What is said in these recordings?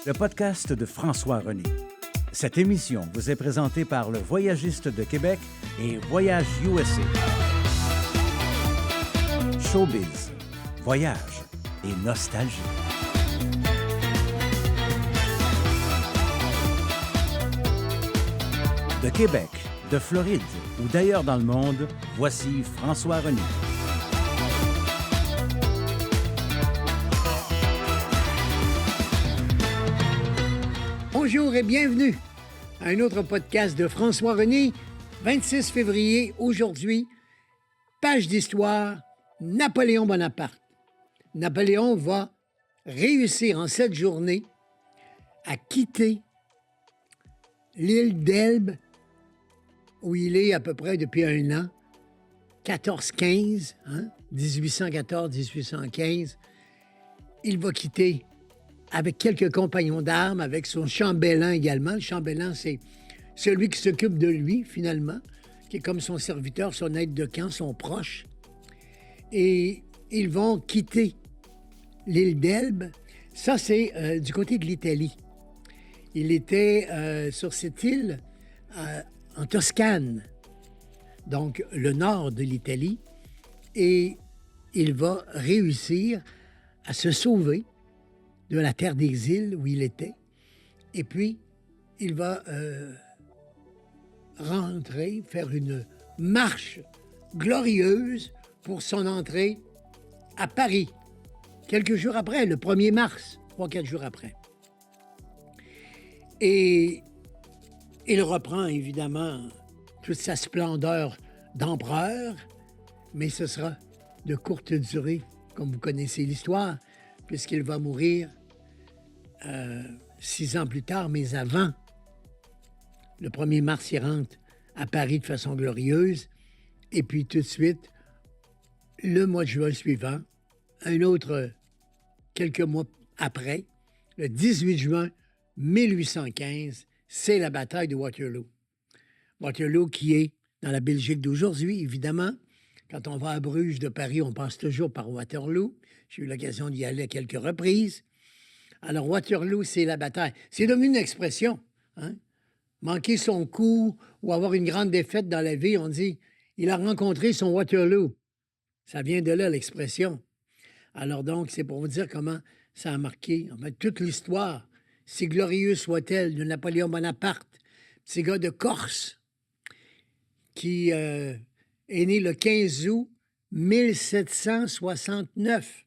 le podcast de François René. Cette émission vous est présentée par le Voyagiste de Québec et Voyage USA. Showbiz, voyage et nostalgie. De Québec, de Floride ou d'ailleurs dans le monde, voici François René. Bonjour et bienvenue à un autre podcast de François René, 26 février, aujourd'hui, page d'histoire, Napoléon Bonaparte. Napoléon va réussir en cette journée à quitter l'île d'Elbe, où il est à peu près depuis un an, 14-15, 1814-1815. Il va quitter avec quelques compagnons d'armes, avec son chambellan également. Le chambellan, c'est celui qui s'occupe de lui, finalement, qui est comme son serviteur, son aide de camp, son proche. Et ils vont quitter l'île d'Elbe. Ça, c'est du côté de l'Italie. Il était sur cette île en Toscane, donc le nord de l'Italie, et il va réussir à se sauver de la terre des îles où il était. Et puis, il va rentrer, faire une marche glorieuse pour son entrée à Paris, quelques jours après, le 1er mars, 3-4 jours après. Et il reprend évidemment toute sa splendeur d'empereur, mais ce sera de courte durée, comme vous connaissez l'histoire, puisqu'il va mourir 6 ans plus tard, mais avant. Le 1er mars, il rentre à Paris de façon glorieuse. Et puis tout de suite, le mois de juin suivant, un autre quelques mois après, le 18 juin 1815, c'est la bataille de Waterloo. Waterloo qui est dans la Belgique d'aujourd'hui, évidemment. Quand on va à Bruges de Paris, on passe toujours par Waterloo. J'ai eu l'occasion d'y aller à quelques reprises. Alors, Waterloo, c'est la bataille. C'est devenu une expression. Manquer son coup ou avoir une grande défaite dans la vie, on dit « il a rencontré son Waterloo ». Ça vient de là, l'expression. Alors donc, c'est pour vous dire comment ça a marqué en fait, toute l'histoire, si glorieuse soit-elle, de Napoléon Bonaparte, ces gars de Corse, qui est né le 15 août 1769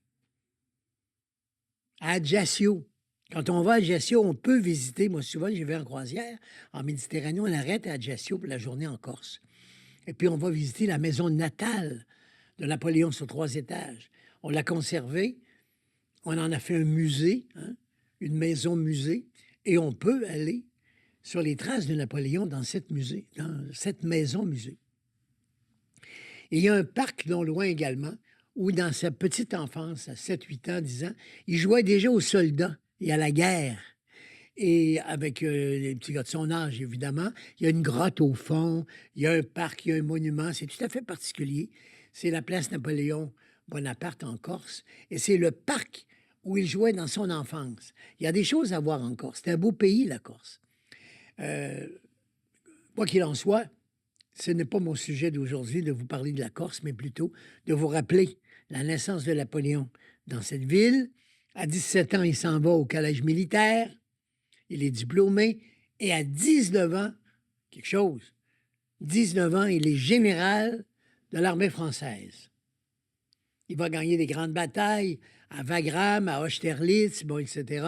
à Ajaccio. Quand on va à Ajaccio, on peut visiter. Moi, souvent, j'y vais en croisière. En Méditerranée, on arrête à Ajaccio pour la journée en Corse. Et puis, on va visiter la maison natale de Napoléon sur 3 étages. On l'a conservée. On en a fait un musée, une maison-musée. Et on peut aller sur les traces de Napoléon dans cette maison-musée. Et il y a un parc non loin également, où dans sa petite enfance, à 7-8 ans, 10 ans, il jouait déjà aux soldats et à la guerre. Et avec les petits gars de son âge, évidemment, il y a une grotte au fond, il y a un parc, il y a un monument, c'est tout à fait particulier. C'est la place Napoléon Bonaparte en Corse, et c'est le parc où il jouait dans son enfance. Il y a des choses à voir en Corse. C'est un beau pays, la Corse. Quoi qu'il en soit, ce n'est pas mon sujet d'aujourd'hui de vous parler de la Corse, mais plutôt de vous rappeler la naissance de Napoléon dans cette ville. À 17 ans, il s'en va au collège militaire. Il est diplômé. Et à 19 ans, 19 ans, il est général de l'armée française. Il va gagner des grandes batailles à Wagram, à Austerlitz, etc.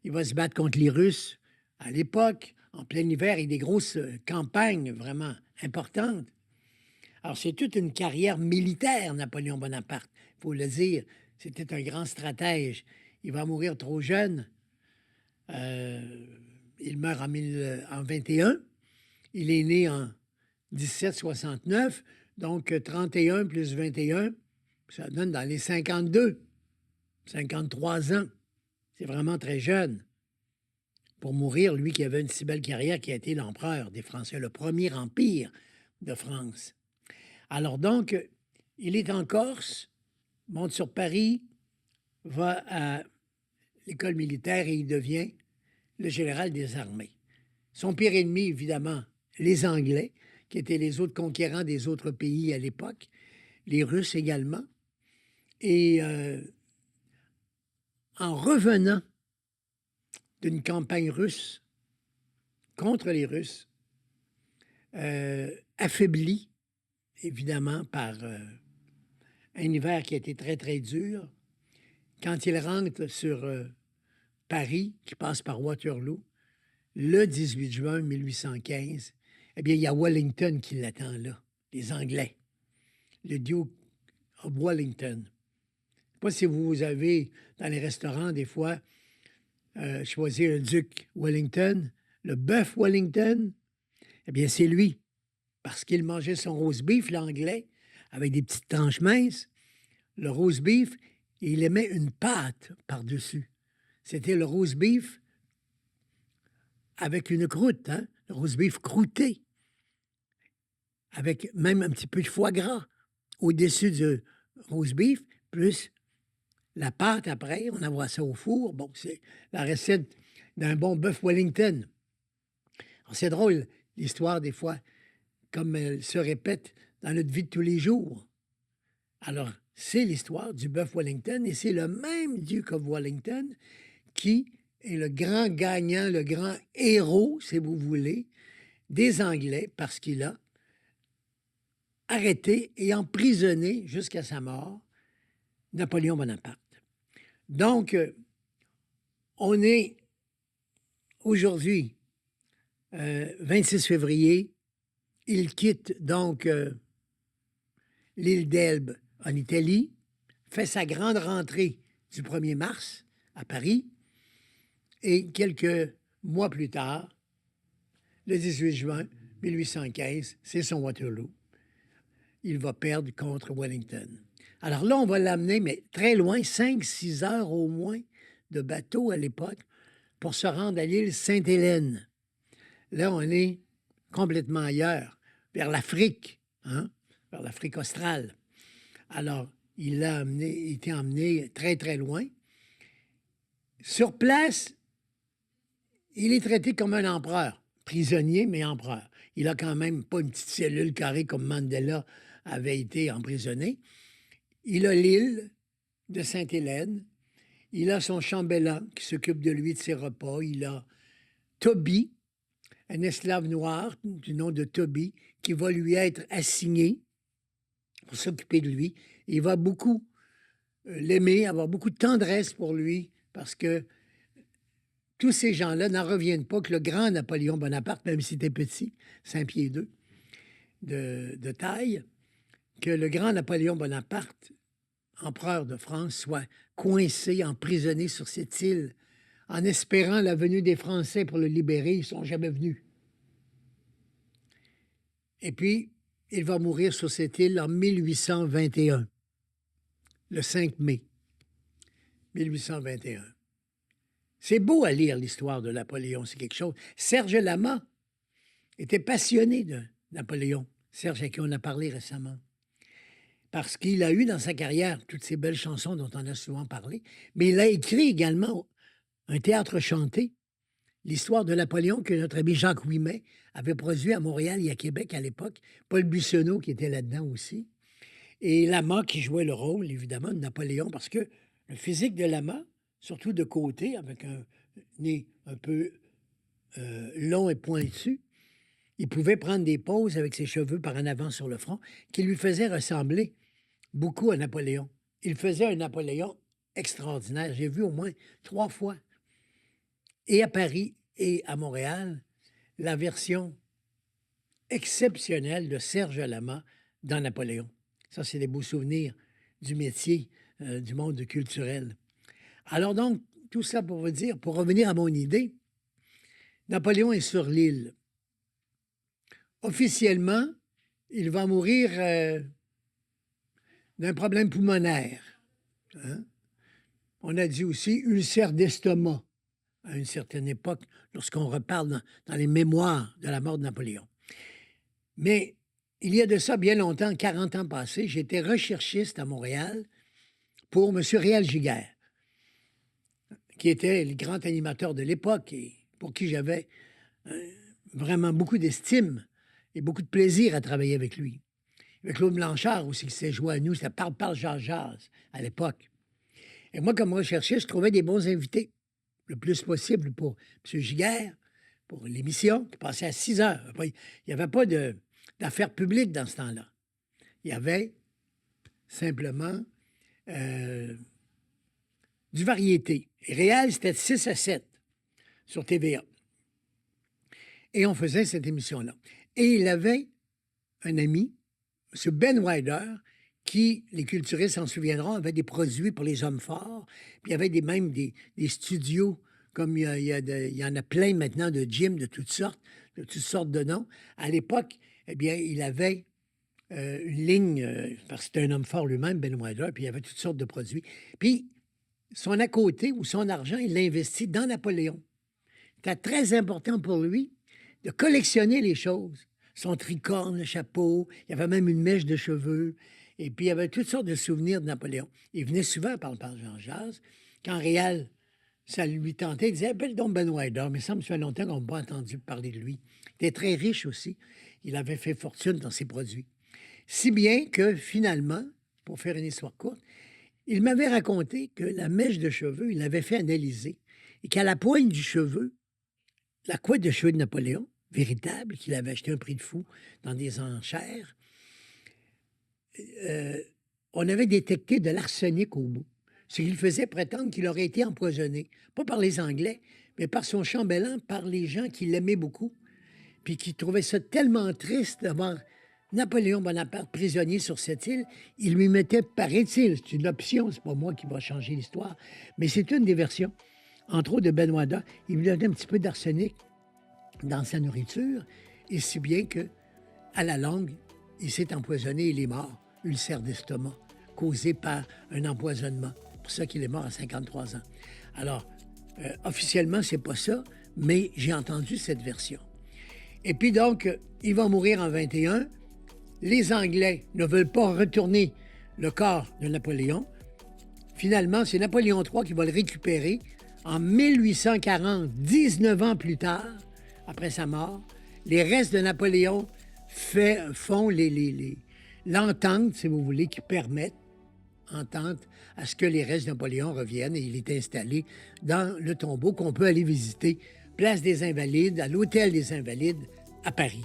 Il va se battre contre les Russes à l'époque, en plein hiver, et des grosses campagnes vraiment importantes. Alors, c'est toute une carrière militaire, Napoléon Bonaparte. Il faut le dire, c'était un grand stratège. Il va mourir trop jeune. Il meurt en 21. Il est né en 1769, donc 31 plus 21, ça donne dans les 52, 53 ans. C'est vraiment très jeune. Pour mourir, lui qui avait une si belle carrière, qui a été l'empereur des Français, le premier empire de France. Alors donc, il est en Corse, monte sur Paris, va à l'école militaire et il devient le général des armées. Son pire ennemi, évidemment, les Anglais, qui étaient les autres conquérants des autres pays à l'époque, les Russes également. Et en revenant d'une campagne russe contre les Russes, affaibli, évidemment, par un hiver qui a été très, très dur, quand il rentre sur Paris, qui passe par Waterloo, le 18 juin 1815, eh bien, il y a Wellington qui l'attend là, les Anglais, le Duke of Wellington. Je ne sais pas si vous avez, dans les restaurants, des fois, choisi un Duke Wellington, le bœuf Wellington, eh bien, c'est lui, parce qu'il mangeait son roast beef, l'anglais, avec des petites tranches minces, le roast beef, et il aimait une pâte par-dessus. C'était le roast beef avec une croûte, hein? Le roast beef croûté, avec même un petit peu de foie gras au-dessus du roast beef, plus la pâte après, on envoie ça au four. Bon, c'est la recette d'un bon bœuf Wellington. Alors, c'est drôle, l'histoire, des fois, comme elle se répète dans notre vie de tous les jours. Alors, c'est l'histoire du bœuf Wellington et c'est le même Duke of Wellington qui est le grand gagnant, le grand héros, si vous voulez, des Anglais parce qu'il a arrêté et emprisonné jusqu'à sa mort Napoléon Bonaparte. Donc, on est aujourd'hui 26 février. Il quitte donc l'île d'Elbe en Italie, fait sa grande rentrée du 1er mars à Paris, et quelques mois plus tard, le 18 juin 1815, c'est son Waterloo. Il va perdre contre Wellington. Alors là, on va l'amener, mais très loin, 5-6 heures au moins de bateau à l'époque, pour se rendre à l'île Sainte-Hélène. Là, on est complètement ailleurs, vers l'Afrique, hein? Vers l'Afrique australe. Alors, il a été emmené très, très loin. Sur place, il est traité comme un empereur, prisonnier, mais empereur. Il n'a quand même pas une petite cellule carrée comme Mandela avait été emprisonné. Il a l'île de Sainte-Hélène. Il a son chambellan qui s'occupe de lui, de ses repas. Il a Toby, un esclave noir du nom de Toby, qui va lui être assigné pour s'occuper de lui. Il va beaucoup l'aimer, avoir beaucoup de tendresse pour lui, parce que tous ces gens-là n'en reviennent pas que le grand Napoléon Bonaparte, même s'il était petit, 5 pieds 2 de taille, que le grand Napoléon Bonaparte, empereur de France, soit coincé, emprisonné sur cette île, en espérant la venue des Français pour le libérer. Ils ne sont jamais venus. Et puis, il va mourir sur cette île en 1821, le 5 mai 1821. C'est beau à lire l'histoire de Napoléon, c'est quelque chose. Serge Lama était passionné de Napoléon, Serge à qui on a parlé récemment, parce qu'il a eu dans sa carrière toutes ces belles chansons dont on a souvent parlé, mais il a écrit également un théâtre chanté, l'histoire de Napoléon que notre ami Jacques Ouimet avait produit à Montréal et à Québec à l'époque, Paul Buissonneau qui était là-dedans aussi, et Lama qui jouait le rôle, évidemment, de Napoléon, parce que le physique de Lama, surtout de côté, avec un nez un peu long et pointu, il pouvait prendre des poses avec ses cheveux par en avant sur le front qui lui faisaient ressembler beaucoup à Napoléon. Il faisait un Napoléon extraordinaire. J'ai vu au moins 3 fois, et à Paris et à Montréal, la version exceptionnelle de Serge Lama dans Napoléon. Ça, c'est des beaux souvenirs du métier, du monde culturel. Alors donc, tout ça pour vous dire, pour revenir à mon idée, Napoléon est sur l'île. Officiellement, il va mourir d'un problème pulmonaire. Hein? On a dit aussi ulcère d'estomac à une certaine époque, lorsqu'on reparle dans les mémoires de la mort de Napoléon. Mais il y a de ça bien longtemps, 40 ans passés, j'étais recherchiste à Montréal pour M. Réal Giguère, qui était le grand animateur de l'époque et pour qui j'avais vraiment beaucoup d'estime et beaucoup de plaisir à travailler avec lui. Avec Claude Blanchard aussi, qui s'est joué à nous, c'était Parle, jazz à l'époque. Et moi, comme recherchiste, je trouvais des bons invités, le plus possible pour M. Giguère, pour l'émission, qui passait à 6 heures. Il n'y avait pas d'affaires publiques dans ce temps-là. Il y avait simplement du variété. Et Réal, c'était de 6 à 7 sur TVA. Et on faisait cette émission-là. Et il avait un ami, M. Ben Wider, qui, les culturistes s'en souviendront, avait des produits pour les hommes forts. Puis il y avait même des studios, comme il y en a plein maintenant de gyms de toutes sortes de noms. À l'époque, eh bien, il avait une ligne, parce que c'était un homme fort lui-même, Ben Wider, puis il y avait toutes sortes de produits. Puis son à côté ou son argent, il l'a investi dans Napoléon. C'était très important pour lui de collectionner les choses. Son tricorne, le chapeau, il y avait même une mèche de cheveux. Et puis, il y avait toutes sortes de souvenirs de Napoléon. Il venait souvent à Parle Jean Jazz. Quand Réal, ça lui tentait, il disait « Appelle donc Ben Wider ». Mais ça me fait longtemps qu'on n'a pas entendu parler de lui. Il était très riche aussi. Il avait fait fortune dans ses produits. Si bien que, finalement, pour faire une histoire courte, il m'avait raconté que la mèche de cheveux, il l'avait fait analyser. Et qu'à la pointe du cheveu, la couette de cheveux de Napoléon, véritable, qu'il avait acheté un prix de fou dans des enchères, on avait détecté de l'arsenic au bout. Ce qui faisait prétendre qu'il aurait été empoisonné, pas par les Anglais, mais par son chambellan, par les gens qui l'aimaient beaucoup, puis qui trouvaient ça tellement triste d'avoir Napoléon Bonaparte prisonnier sur cette île. Il lui mettait, paraît-il, c'est une option, c'est pas moi qui va changer l'histoire, mais c'est une des versions, entre autres de Ben Wider, il lui donnait un petit peu d'arsenic dans sa nourriture, et si bien que, à la longue, il s'est empoisonné, il est mort, ulcère d'estomac, causé par un empoisonnement. C'est pour ça qu'il est mort à 53 ans. Alors, officiellement, c'est pas ça, mais j'ai entendu cette version. Et puis donc, il va mourir en 21. Les Anglais ne veulent pas retourner le corps de Napoléon. Finalement, c'est Napoléon III qui va le récupérer en 1840, 19 ans plus tard, après sa mort. Les restes de Napoléon font l'entente, si vous voulez, qui permettent entente à ce que les restes de Napoléon reviennent, et il est installé dans le tombeau qu'on peut aller visiter, place des Invalides, à l'Hôtel des Invalides, à Paris.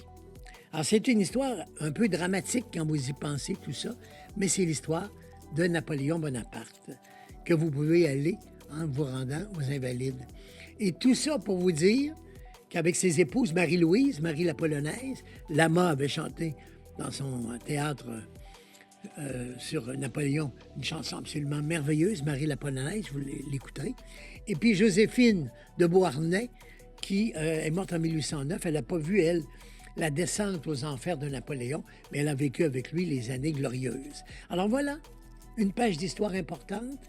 Alors, c'est une histoire un peu dramatique quand vous y pensez, tout ça, mais c'est l'histoire de Napoléon Bonaparte, que vous pouvez aller en vous rendant aux Invalides. Et tout ça pour vous dire qu'avec ses épouses, Marie-Louise, Marie la Polonaise, Lama avait chanté dans son théâtre sur Napoléon une chanson absolument merveilleuse, Marie la Polonaise, vous l'écouterez. Et puis Joséphine de Beauharnais, qui est morte en 1809, elle n'a pas vu, elle, la descente aux enfers de Napoléon, mais elle a vécu avec lui les années glorieuses. Alors voilà, une page d'histoire importante.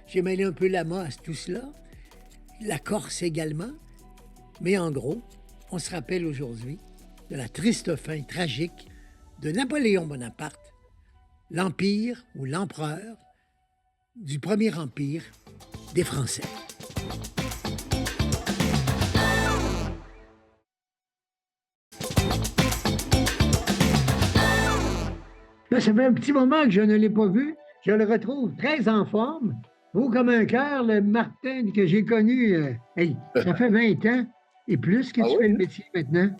J'ai mêlé un peu Lama à tout cela, la Corse également, mais en gros, on se rappelle aujourd'hui de la triste fin tragique de Napoléon Bonaparte, l'Empire ou l'Empereur du Premier Empire des Français. Là, ça fait un petit moment que je ne l'ai pas vu. Je le retrouve très en forme. Beau comme un cœur, le Martin que j'ai connu. Ça fait 20 ans et plus que tu fais le métier maintenant.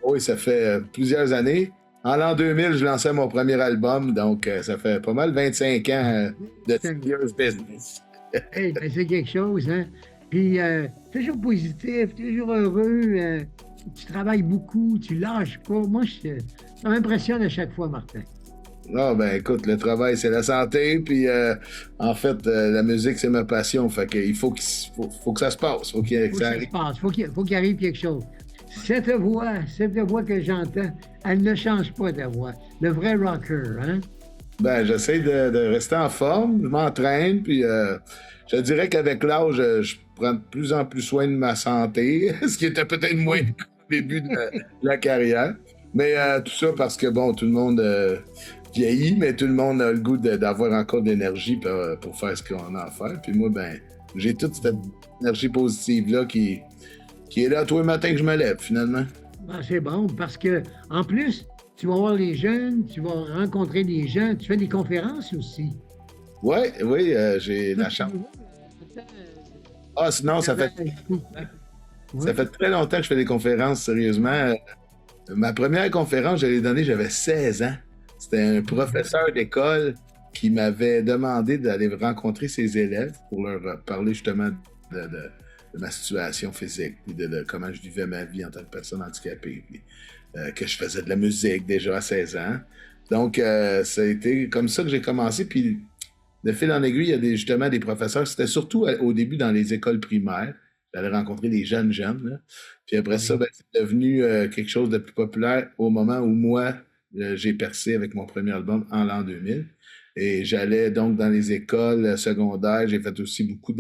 Oui, ça fait plusieurs années. En l'an 2000, je lançais mon premier album, donc ça fait pas mal 25 ans de serious business. C'est quelque chose, hein? Puis, toujours positif, toujours heureux. Tu travailles beaucoup, tu lâches pas. Moi, ça m'impressionne à chaque fois, Martin. Non, ben écoute, le travail, c'est la santé, puis en fait, la musique, c'est ma passion. Fait qu'il faut que ça se passe. Faut qu'il arrive quelque chose. Cette voix que j'entends, elle ne change pas ta voix. Le vrai rocker, hein? Ben, j'essaie de rester en forme, je m'entraîne, puis je dirais qu'avec l'âge, je prends de plus en plus soin de ma santé, ce qui était peut-être moins au début de la carrière. Mais tout ça parce que, bon, tout le monde vieillit, mais tout le monde a le goût d'avoir encore de l'énergie pour faire ce qu'on a à faire. Puis moi, ben, j'ai toute cette énergie positive-là qui qui est là tous les matins que je me lève, finalement. Ben, c'est bon, parce que en plus, tu vas voir les jeunes, tu vas rencontrer des gens, tu fais des conférences aussi. Oui, j'ai la chance. Ah, sinon, ça fait très longtemps que je fais des conférences, sérieusement. Ma première conférence, je l'ai donnée, j'avais 16 ans. C'était un professeur d'école qui m'avait demandé d'aller rencontrer ses élèves pour leur parler justement de ma situation physique, puis de comment je vivais ma vie en tant que personne handicapée, puis que je faisais de la musique déjà à 16 ans. Donc, ça a été comme ça que j'ai commencé, puis de fil en aiguille, il y a justement des professeurs, c'était surtout au début dans les écoles primaires, j'allais rencontrer les jeunes, là. Puis après ça, c'est devenu quelque chose de plus populaire au moment où moi, j'ai percé avec mon premier album en l'an 2000. Et j'allais donc dans les écoles secondaires. J'ai fait aussi beaucoup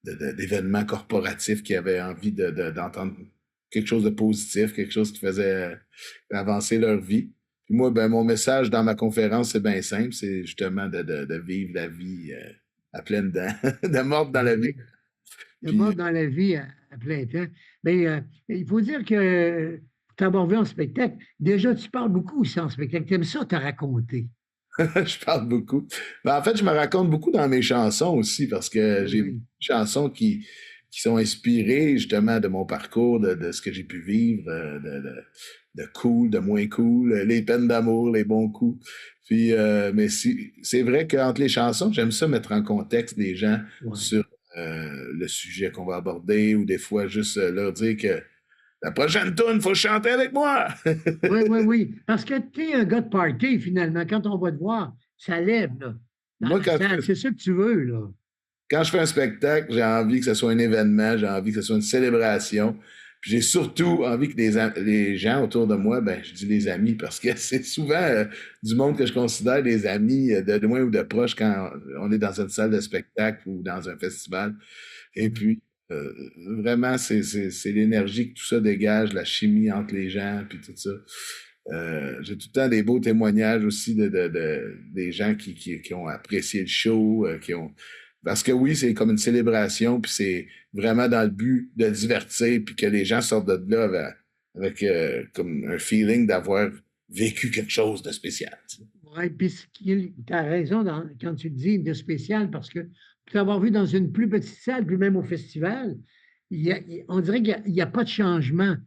d'événements corporatifs qui avaient envie d'entendre quelque chose de positif, quelque chose qui faisait avancer leur vie. Puis moi, mon message dans ma conférence, c'est bien simple. C'est justement de vivre la vie à pleines dents, de mordre dans la vie. De mordre dans la vie à plein temps. Mais il faut dire que t'avoir vu en spectacle, déjà, tu parles beaucoup aussi en spectacle. T'aimes ça te raconter. Je parle beaucoup. En fait, je me raconte beaucoup dans mes chansons aussi parce que j'ai des chansons qui sont inspirées justement de mon parcours, de ce que j'ai pu vivre, de cool, de moins cool, les peines d'amour, les bons coups. Puis, mais c'est vrai qu'entre les chansons, j'aime ça mettre en contexte les gens sur le sujet qu'on va aborder ou des fois juste leur dire que la prochaine tune, il faut chanter avec moi. Oui. Parce que tu es un gars de party, finalement. Quand on va te voir, ça lève, là. Moi, c'est ça que tu veux, là. Quand je fais un spectacle, j'ai envie que ce soit un événement, j'ai envie que ce soit une célébration. Puis j'ai surtout envie que les gens autour de moi, je dis les amis, parce que c'est souvent du monde que je considère des amis de loin ou de proche quand on est dans une salle de spectacle ou dans un festival. Et puis, vraiment, c'est l'énergie que tout ça dégage, la chimie entre les gens, puis tout ça. J'ai tout le temps des beaux témoignages aussi des gens qui ont apprécié le show, parce que oui, c'est comme une célébration, puis c'est vraiment dans le but de divertir, puis que les gens sortent de là avec comme un feeling d'avoir vécu quelque chose de spécial. Oui, puis tu as raison quand tu dis de spécial, parce que pour t'avoir vu dans une plus petite salle, puis même au festival, on dirait qu'il n'y a pas de changement.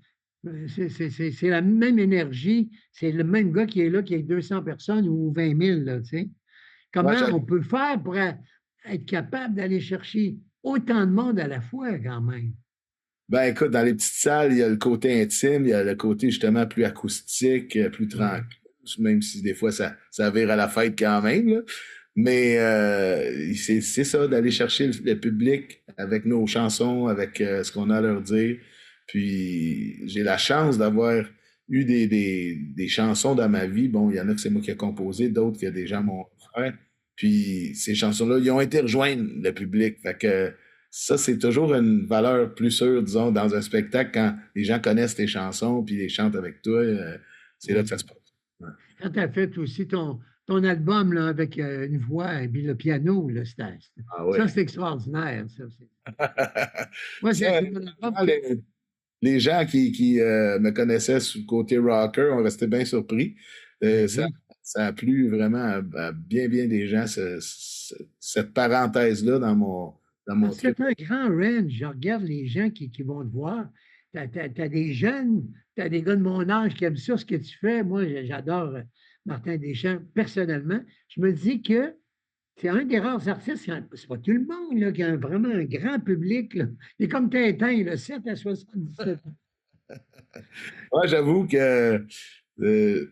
C'est la même énergie, c'est le même gars qui est là, qui est 200 personnes ou 20 000, là, tu sais. Comment on peut faire pour être capable d'aller chercher autant de monde à la fois, quand même? Écoute, dans les petites salles, il y a le côté intime, il y a le côté justement plus acoustique, plus tranquille, même si des fois ça vire à la fête quand même, là. Mais c'est ça, d'aller chercher le public avec nos chansons, avec ce qu'on a à leur dire. Puis j'ai la chance d'avoir eu des chansons dans ma vie. Bon, il y en a que c'est moi qui ai composé, d'autres que des gens m'ont fait. Puis ces chansons-là, ils ont été rejoindre le public. Fait que ça, c'est toujours une valeur plus sûre, disons, dans un spectacle, quand les gens connaissent tes chansons puis les chantent avec toi. C'est là que ça se passe. Ouais. Quand tu as fait aussi ton album là, avec une voix et puis le piano, là, ça, c'est extraordinaire. Ça, moi, les gens qui me connaissaient sous le côté rocker ont resté bien surpris. Ça a plu vraiment à bien des gens, cette parenthèse-là dans mon Parce que tu as un grand range. Je regarde les gens qui vont te voir. Tu as des jeunes, tu as des gars de mon âge qui aiment ça, ce que tu fais. Moi, j'adore Martin Deschamps, personnellement. Je me dis que c'est un des rares artistes, c'est pas tout le monde là, qui a vraiment un grand public. Là. Il est comme Tintin, là, 7 à 77 ans. Ouais, j'avoue que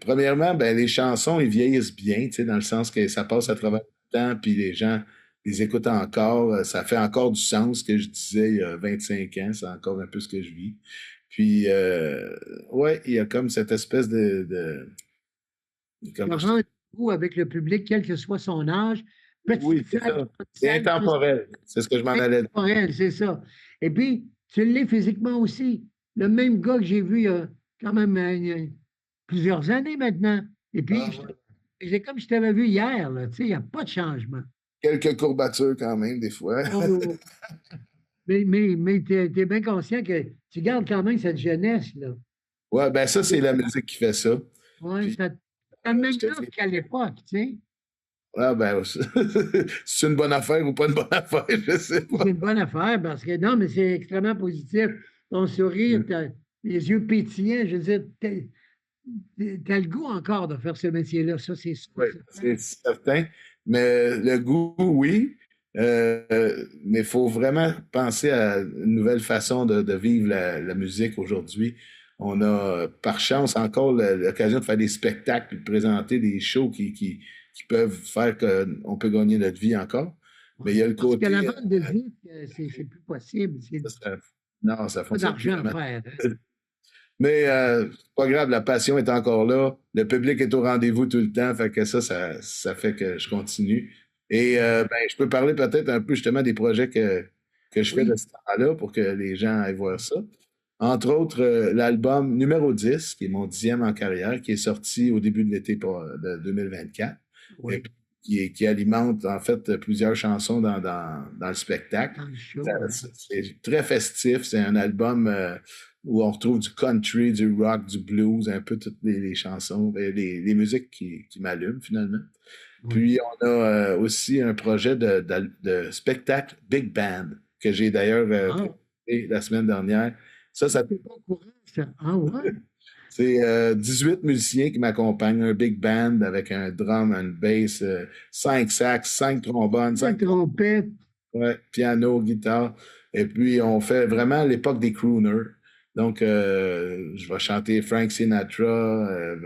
premièrement, les chansons, ils vieillissent bien, dans le sens que ça passe à travers le temps, puis les gens les écoutent encore. Ça fait encore du sens, ce que je disais il y a 25 ans. C'est encore un peu ce que je vis. Puis, il y a comme cette espèce de rendez-vous avec le public, quel que soit son âge. Oui, c'est ça. C'est intemporel. C'est ce que je m'en allais dire. Intemporel, c'est ça. Et puis, tu l'es physiquement aussi. Le même gars que j'ai vu il y a quand même plusieurs années maintenant. Et puis, c'est comme je t'avais vu hier, là. Tu sais, il n'y a pas de changement. Quelques courbatures quand même, des fois. Mais tu es bien conscient que tu gardes quand même cette jeunesse, là. Ouais, ben ça, c'est la musique qui fait ça. Oui, Puis, ça a le même je te offre dis, qu'à l'époque, tu sais. ah ben, c'est une bonne affaire ou pas une bonne affaire, je sais C'est pas. une bonne affaire parce que non, mais c'est extrêmement positif. Ton sourire, les yeux pétillants, je veux dire, t'as le goût encore de faire ce métier-là, ça, c'est sûr. Oui, c'est certain. Mais le goût, oui. Mais il faut vraiment penser à une nouvelle façon de vivre la musique aujourd'hui. On a, par chance, encore l'occasion de faire des spectacles, de présenter des shows qui peuvent faire qu'on peut gagner notre vie encore. Mais il y a le Parce que côté. la vente de disques, c'est plus possible. C'est Non, ça pas fonctionne plus d'argent à vraiment. faire, hein. Mais c'est pas grave, la passion est encore là. Le public est au rendez-vous tout le temps. Fait que ça fait que je continue. Et ben, je peux parler peut-être un peu justement des projets que je fais de Oui. ce temps-là pour que les gens aillent voir ça. Entre autres, l'album numéro 10, qui est mon 10e en carrière, qui est sorti au début de l'été de 2024, et Oui, puis qui alimente en fait plusieurs chansons dans le spectacle. dans le show, hein. C'est très festif. C'est un album où on retrouve du country, du rock, du blues, un peu toutes les chansons, les musiques qui m'allument finalement. Oui. Puis on a aussi un projet de spectacle Big Band que j'ai d'ailleurs présenté la semaine dernière. Ça C'est pas au courant, ça. Ah ouais? c'est 18 musiciens qui m'accompagnent, un big band avec un drum, une bass, 5 sax, 5 trombones, La 5 trompette. piano, guitare. Et puis, on fait vraiment l'époque des crooners. Donc, je vais chanter Frank Sinatra,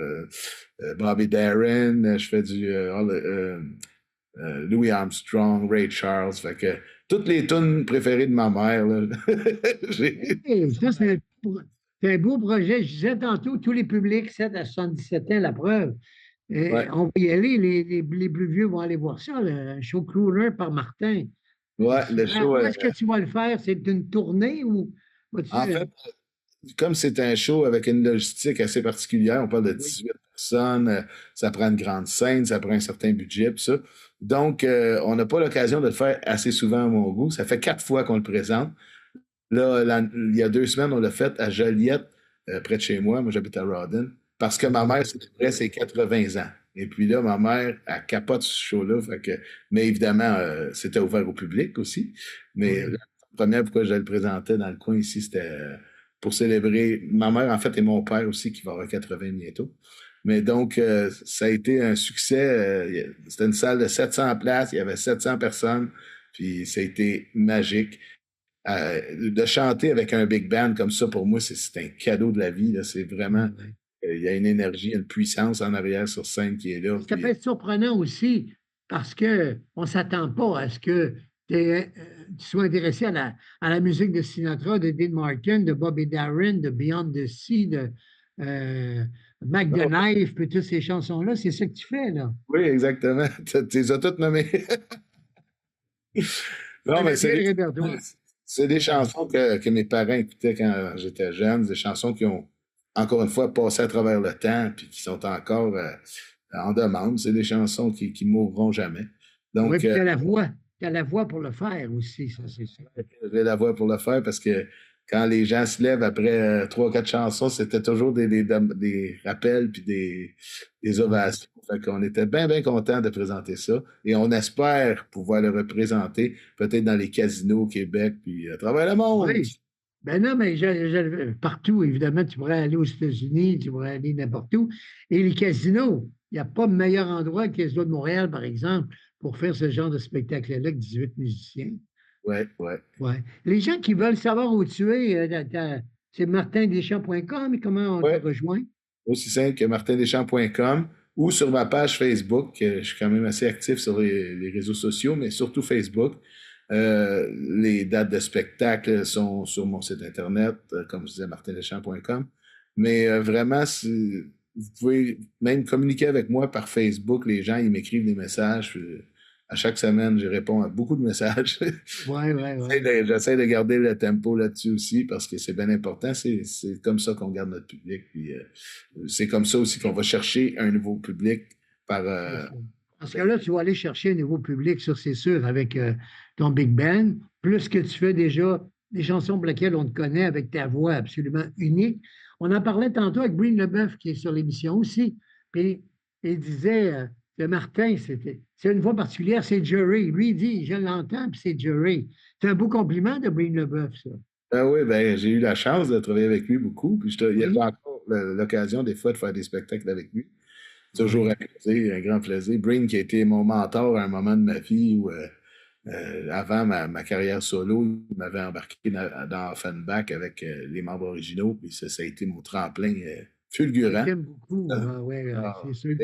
Bobby Darin, je fais du Louis Armstrong, Ray Charles. Fait que toutes les tunes préférées de ma mère, là. Hey, ça, c'est un beau projet. Je disais tantôt, tous les publics 7 à 77 ans, la preuve. Ouais, On va y aller, les plus vieux vont aller voir ça, un show crooner par Martin. ouais, le show. Où est-ce que tu vas le faire? C'est une tournée ou vas-tu. En fait, comme c'est un show avec une logistique assez particulière, on parle de Oui. 18 personnes, ça prend une grande scène, ça prend un certain budget, puis ça. Donc, on n'a pas l'occasion de le faire assez souvent à mon goût. Ça fait 4 fois qu'on le présente. Là, il y a 2 semaines, on l'a fait à Joliette, près de chez moi. Moi, j'habite à Rawdon. Parce que ma mère célébrait ses 80 ans. Et puis là, ma mère, elle capote ce show-là. Mais évidemment, c'était ouvert au public aussi. Mais Oui. la première, pourquoi je le présentais dans le coin ici, c'était pour célébrer ma mère, en fait, et mon père aussi, qui va avoir 80 bientôt. Mais donc, ça a été un succès. C'était une salle de 700 places. Il y avait 700 personnes. Puis ça a été magique. De chanter avec un big band comme ça, pour moi, c'est un cadeau de la vie. Là. C'est vraiment, Oui. il y a une énergie, une puissance en arrière sur scène qui est là. Ça peut être surprenant aussi parce qu'on ne s'attend pas à ce que tu sois intéressé à la musique de Sinatra, de Dean Martin, de Bobby Darin, de Beyond the Sea, de Mac the Knife, puis toutes ces chansons-là. C'est ça que tu fais, là. Oui, exactement. Tu les as toutes nommées. Non, mais c'est des chansons que mes parents écoutaient quand j'étais jeune, des chansons qui ont, encore une fois, passé à travers le temps, puis qui sont encore en demande. C'est des chansons qui mourront jamais. Oui, Donc, puis tu as la voix. Tu as la voix pour le faire aussi, ça, c'est ça. j'ai la voix pour le faire parce que quand les gens se lèvent après 3 ou 4 chansons, c'était toujours des rappels puis des ovations. Fait qu'on était bien, bien contents de présenter ça. Et on espère pouvoir le représenter peut-être dans les casinos au Québec puis à travers le monde. Oui. Ben non, mais partout, évidemment, tu pourrais aller aux États-Unis, tu pourrais aller n'importe où. Et les casinos, il n'y a pas de meilleur endroit que les Casinos de Montréal, par exemple, pour faire ce genre de spectacle-là avec 18 musiciens. Ouais, ouais. Ouais. Les gens qui veulent savoir où tu es, c'est martindeschamps.com et comment on te rejoint? Aussi simple que martindeschamps.com ou sur ma page Facebook. Je suis quand même assez actif sur les réseaux sociaux, mais surtout Facebook. Les dates de spectacle sont sur mon site internet, comme je disais, martindeschamps.com. Mais vraiment, vous pouvez même communiquer avec moi par Facebook. Les gens, ils m'écrivent des messages. À chaque semaine, je réponds à beaucoup de messages. Oui. J'essaie de garder le tempo là-dessus aussi parce que c'est bien important. C'est comme ça qu'on garde notre public. Puis, c'est comme ça aussi qu'on va chercher un nouveau public par. Parce que là, tu vas aller chercher un nouveau public, ça c'est sûr, avec ton Big Band. plus que tu fais déjà des chansons pour lesquelles on te connaît avec ta voix absolument unique. On en parlait tantôt avec Breen Leboeuf, qui est sur l'émission aussi. Puis il disait que Martin, c'est une voix particulière, c'est Jerry. Lui, il dit, je l'entends, puis c'est Jerry. C'est un beau compliment de Breen Leboeuf, ça. Ben oui, ben, j'ai eu la chance de travailler avec lui beaucoup. Puis il y a encore l'occasion des fois de faire des spectacles avec lui. Toujours un plaisir, un grand plaisir. Breen qui a été mon mentor à un moment de ma vie où avant ma carrière solo, il m'avait embarqué dans Offenbach avec les membres originaux, puis ça a été mon tremplin fulgurant. J'aime beaucoup, c'est sûr.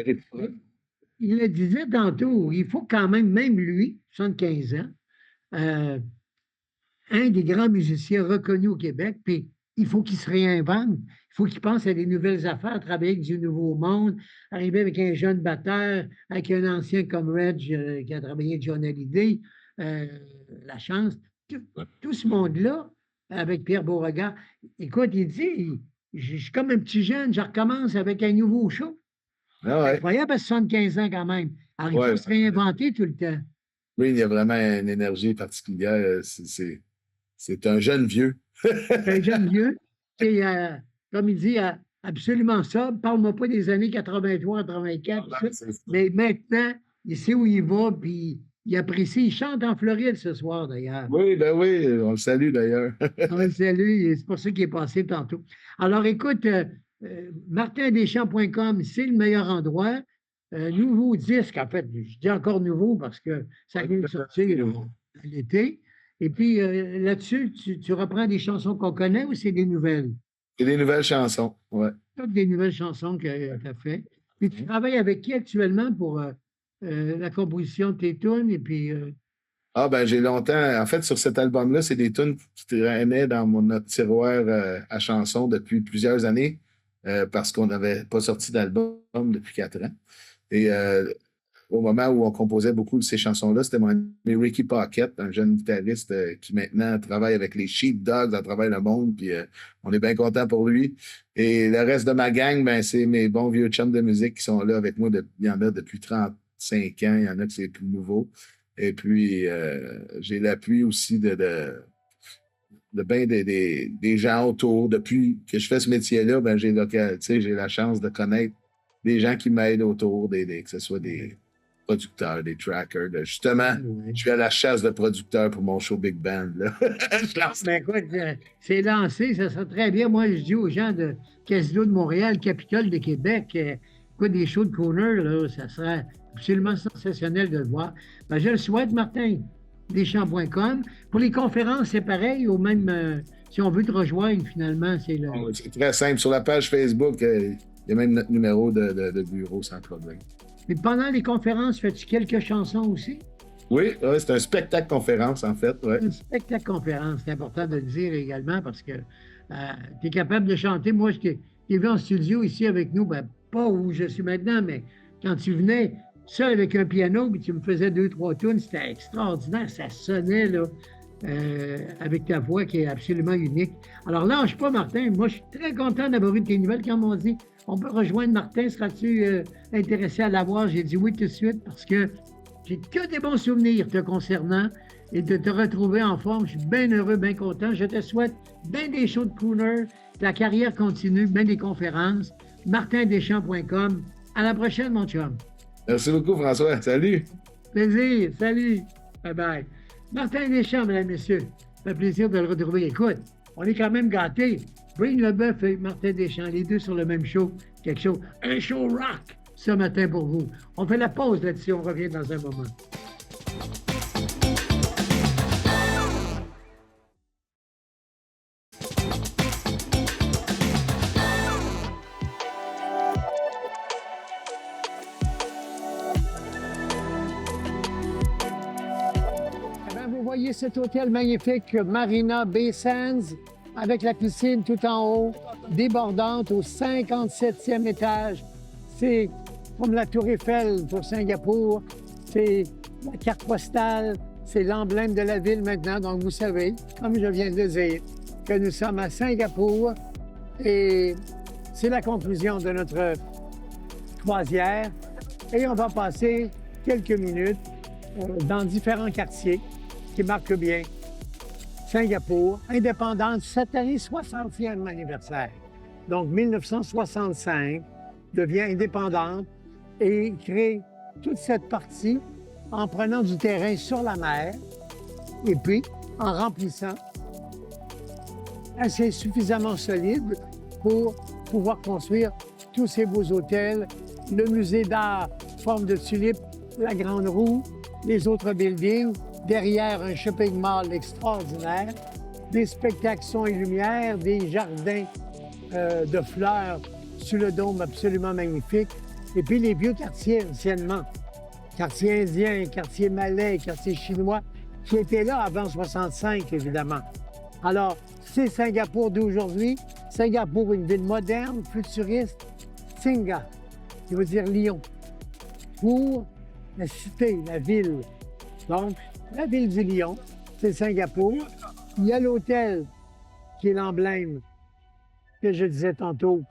Il le disait tantôt, il faut quand même lui, 75 ans, un des grands musiciens reconnus au Québec, puis il faut qu'il se réinvente, il faut qu'il pense à des nouvelles affaires, travailler avec du nouveau monde, arriver avec un jeune batteur, avec un ancien comme Reg qui a travaillé avec John Hallyday, la chance. Tout ce monde-là, avec Pierre Beauregard, écoute, il dit, je suis comme un petit jeune, je recommence avec un nouveau show. Ah ouais. Incroyable à 75 ans quand même. Alors, il faut se réinventer tout le temps. Oui, il y a vraiment une énergie particulière. C'est un jeune vieux. Un jeune vieux. Et comme il dit, absolument ça. Parle-moi pas des années 83, 84. Mais maintenant, il sait où il va, puis il apprécie. Il chante en Floride ce soir, d'ailleurs. Oui, ben oui, on le salue d'ailleurs. On le salue, c'est pour ça qu'il est passé tantôt. Alors, écoute, martindeschamps.com, c'est le meilleur endroit. Nouveau disque, en fait, je dis encore nouveau parce que ça vient de sortir l'été. Et puis là-dessus, tu reprends des chansons qu'on connaît ou c'est des nouvelles? C'est des nouvelles chansons, oui. Toutes des nouvelles chansons que tu as faites. Puis tu travailles avec qui actuellement pour la composition de tes tunes et puis... Ah ben j'ai longtemps... En fait, sur cet album-là, c'est des tunes qui traînaient dans notre tiroir à chansons depuis plusieurs années parce qu'on n'avait pas sorti d'album depuis 4 ans. Et au moment où on composait beaucoup de ces chansons-là, c'était mon ami Ricky Pocket, un jeune guitariste qui maintenant travaille avec les Sheepdogs à travers le monde, puis on est bien content pour lui. Et le reste de ma gang, ben c'est mes bons vieux chums de musique qui sont là avec moi. Il y en a depuis 35 ans, il y en a que c'est plus nouveau. Et puis, j'ai l'appui aussi de bien des gens autour. Depuis que je fais ce métier-là, ben j'ai la chance de connaître des gens qui m'aident autour, que ce soit des producteurs, des trackers. Justement, je suis à la chasse de producteurs pour mon show Big Band. Là. Ben écoute, c'est lancé, ça serait très bien. Moi, je dis aux gens de Casino de Montréal, Capitole de Québec, des shows de crooner, là, ça serait absolument sensationnel de le voir. Ben, je le souhaite, Martin. Deschamps.com. Pour les conférences, c'est pareil, ou même si on veut te rejoindre, finalement, c'est le... C'est très simple. Sur la page Facebook, il y a même notre numéro de bureau sans problème. Mais pendant les conférences, fais-tu quelques chansons aussi? Oui, c'est un spectacle-conférence, en fait. Ouais. Un spectacle-conférence, c'est important de le dire également parce que tu es capable de chanter. Moi, je t'ai vu en studio ici avec nous, ben, pas où je suis maintenant, mais quand tu venais seul avec un piano, puis tu me faisais 2-3 tunes, c'était extraordinaire. Ça sonnait, là, avec ta voix qui est absolument unique. Alors, lâche pas, Martin. Moi, je suis très content d'avoir eu tes nouvelles. Quand on m'a dit, on peut rejoindre Martin, seras-tu intéressé à l'avoir? J'ai dit oui tout de suite parce que j'ai que des bons souvenirs te concernant et de te retrouver en forme. Je suis bien heureux, bien content. Je te souhaite bien des shows de crooner, que la carrière continue, bien des conférences. martindeschamps.com. À la prochaine, mon chum. Merci beaucoup, François. Salut. Plaisir. Salut. Bye-bye. Martin Deschamps, mesdames, messieurs. Ça fait plaisir de le retrouver. Écoute, on est quand même gâtés. Breen Leboeuf et Martin Deschamps, les deux sur le même show. Quelque chose. Un show rock ce matin pour vous. On fait la pause là-dessus. On revient dans un moment. Voyez cet hôtel magnifique Marina Bay Sands avec la piscine tout en haut, débordante au 57e étage. C'est comme la Tour Eiffel pour Singapour. C'est la carte postale. C'est l'emblème de la ville maintenant. Donc, vous savez, comme je viens de le dire, que nous sommes à Singapour et c'est la conclusion de notre croisière. Et on va passer quelques minutes dans différents quartiers qui marquent bien Singapour, indépendante cette année, 60e anniversaire. Donc, 1965, devient indépendante et crée toute cette partie en prenant du terrain sur la mer et puis en remplissant assez suffisamment solide pour pouvoir construire tous ces beaux hôtels, le musée d'art forme de tulipe, la Grande Roue, les autres buildings, derrière un shopping mall extraordinaire, des spectacles son et lumière, des jardins de fleurs sous le dôme absolument magnifique, et puis les vieux quartiers anciennement, quartier indien, quartier malais, quartier chinois, qui étaient là avant 65, évidemment. Alors, c'est Singapour d'aujourd'hui. Singapour, une ville moderne, futuriste. Singa, qui veut dire lion. Pour la cité, la ville. Donc, la ville du lion, c'est Singapour. Il y a l'hôtel, qui est l'emblème que je disais tantôt,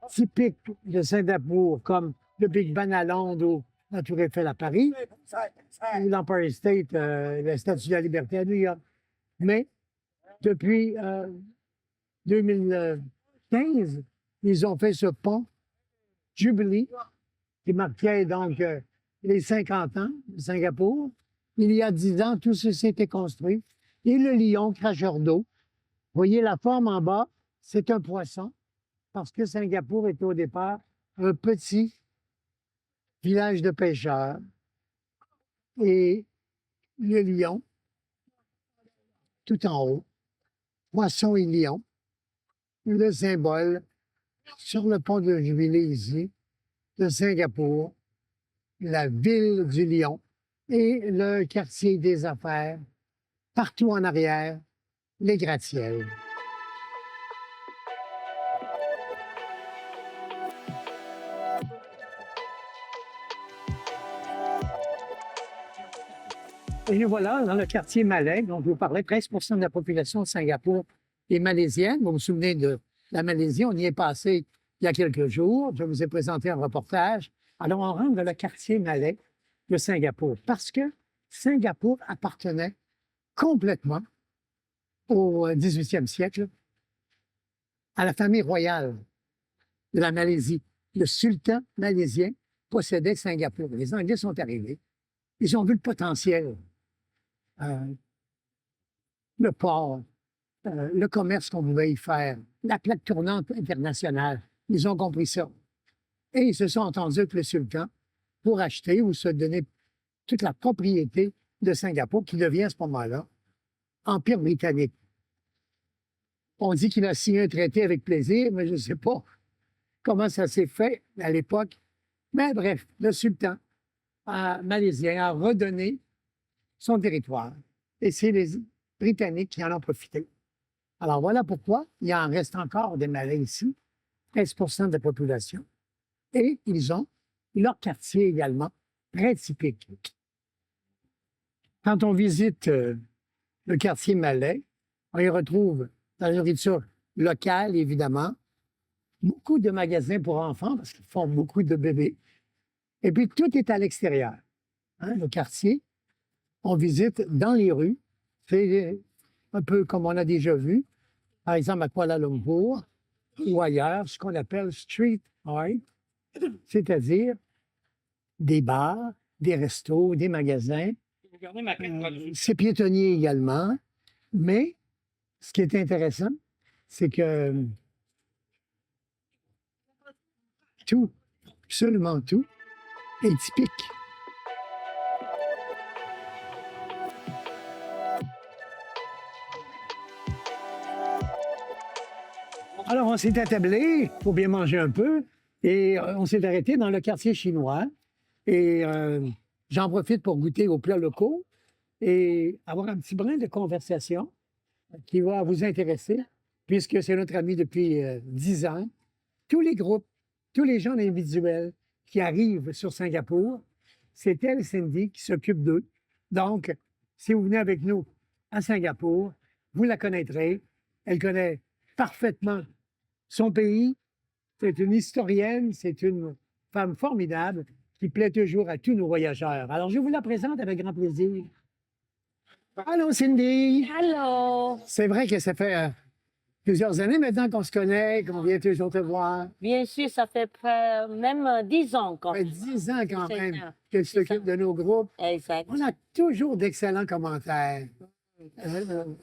typique de Singapour, comme le Big Ben à Londres ou la Tour Eiffel à Paris, ou l'Empire State, la Statue de la Liberté à New York. Mais depuis 2015, ils ont fait ce pont Jubilee qui marquait donc les 50 ans de Singapour. Il y a 10 ans, tout ceci s'était construit. Et le lion cracheur d'eau, vous voyez la forme en bas, c'est un poisson, parce que Singapour était au départ un petit village de pêcheurs. Et le lion, tout en haut, poisson et lion, le symbole sur le pont de Jubilée ici, de Singapour, la ville du lion et le quartier des affaires, partout en arrière, les gratte-ciels. Et nous voilà dans le quartier malais, dont je vous parlais, 13 de la population de Singapour est malaisienne. Vous vous souvenez de la Malaisie, on y est passé il y a quelques jours. Je vous ai présenté un reportage. Alors, on rentre dans le quartier malais de Singapour parce que Singapour appartenait complètement au 18e siècle à la famille royale de la Malaisie. Le sultan malaisien possédait Singapour. Les Anglais sont arrivés. Ils ont vu le potentiel, le port, le commerce qu'on pouvait y faire, la plaque tournante internationale. Ils ont compris ça. Et ils se sont entendus avec le sultan pour acheter ou se donner toute la propriété de Singapour, qui devient à ce moment-là Empire britannique. On dit qu'il a signé un traité avec plaisir, mais je ne sais pas comment ça s'est fait à l'époque. Mais bref, le sultan malaisien a redonné son territoire. Et c'est les Britanniques qui en ont profité. Alors voilà pourquoi il en reste encore des Malais ici, 13 de la population. Et ils ont leur quartier également, très typique. Quand on visite le quartier malais, on y retrouve dans la nourriture locale, évidemment, beaucoup de magasins pour enfants, parce qu'ils font beaucoup de bébés. Et puis, tout est à l'extérieur. Hein, le quartier, on visite dans les rues. C'est un peu comme on a déjà vu, par exemple à Kuala Lumpur ou ailleurs, ce qu'on appelle street art, c'est-à-dire des bars, des restos, des magasins. C'est piétonnier également. Mais ce qui est intéressant, c'est que tout, absolument tout, est typique. Alors, on s'est attablé pour bien manger un peu et on s'est arrêté dans le quartier chinois. Et j'en profite pour goûter aux plats locaux et avoir un petit brin de conversation qui va vous intéresser, puisque c'est notre ami depuis 10 ans. Tous les groupes, tous les gens individuels qui arrivent sur Singapour, c'est elle, Cindy, qui s'occupe d'eux. Donc, si vous venez avec nous à Singapour, vous la connaîtrez. Elle connaît parfaitement son pays. C'est une historienne, c'est une femme formidable qui plaît toujours à tous nos voyageurs. Alors, je vous la présente avec grand plaisir. Allô, Cindy! Allô, C'est vrai que ça fait plusieurs années maintenant qu'on se connaît, qu'on vient toujours te voir. bien sûr, ça fait même 10 ans Ça qu'on fait 10 ans quand 17 même ans. que tu C'est t'occupes ça. de nos groupes. Exact. On a toujours d'excellents commentaires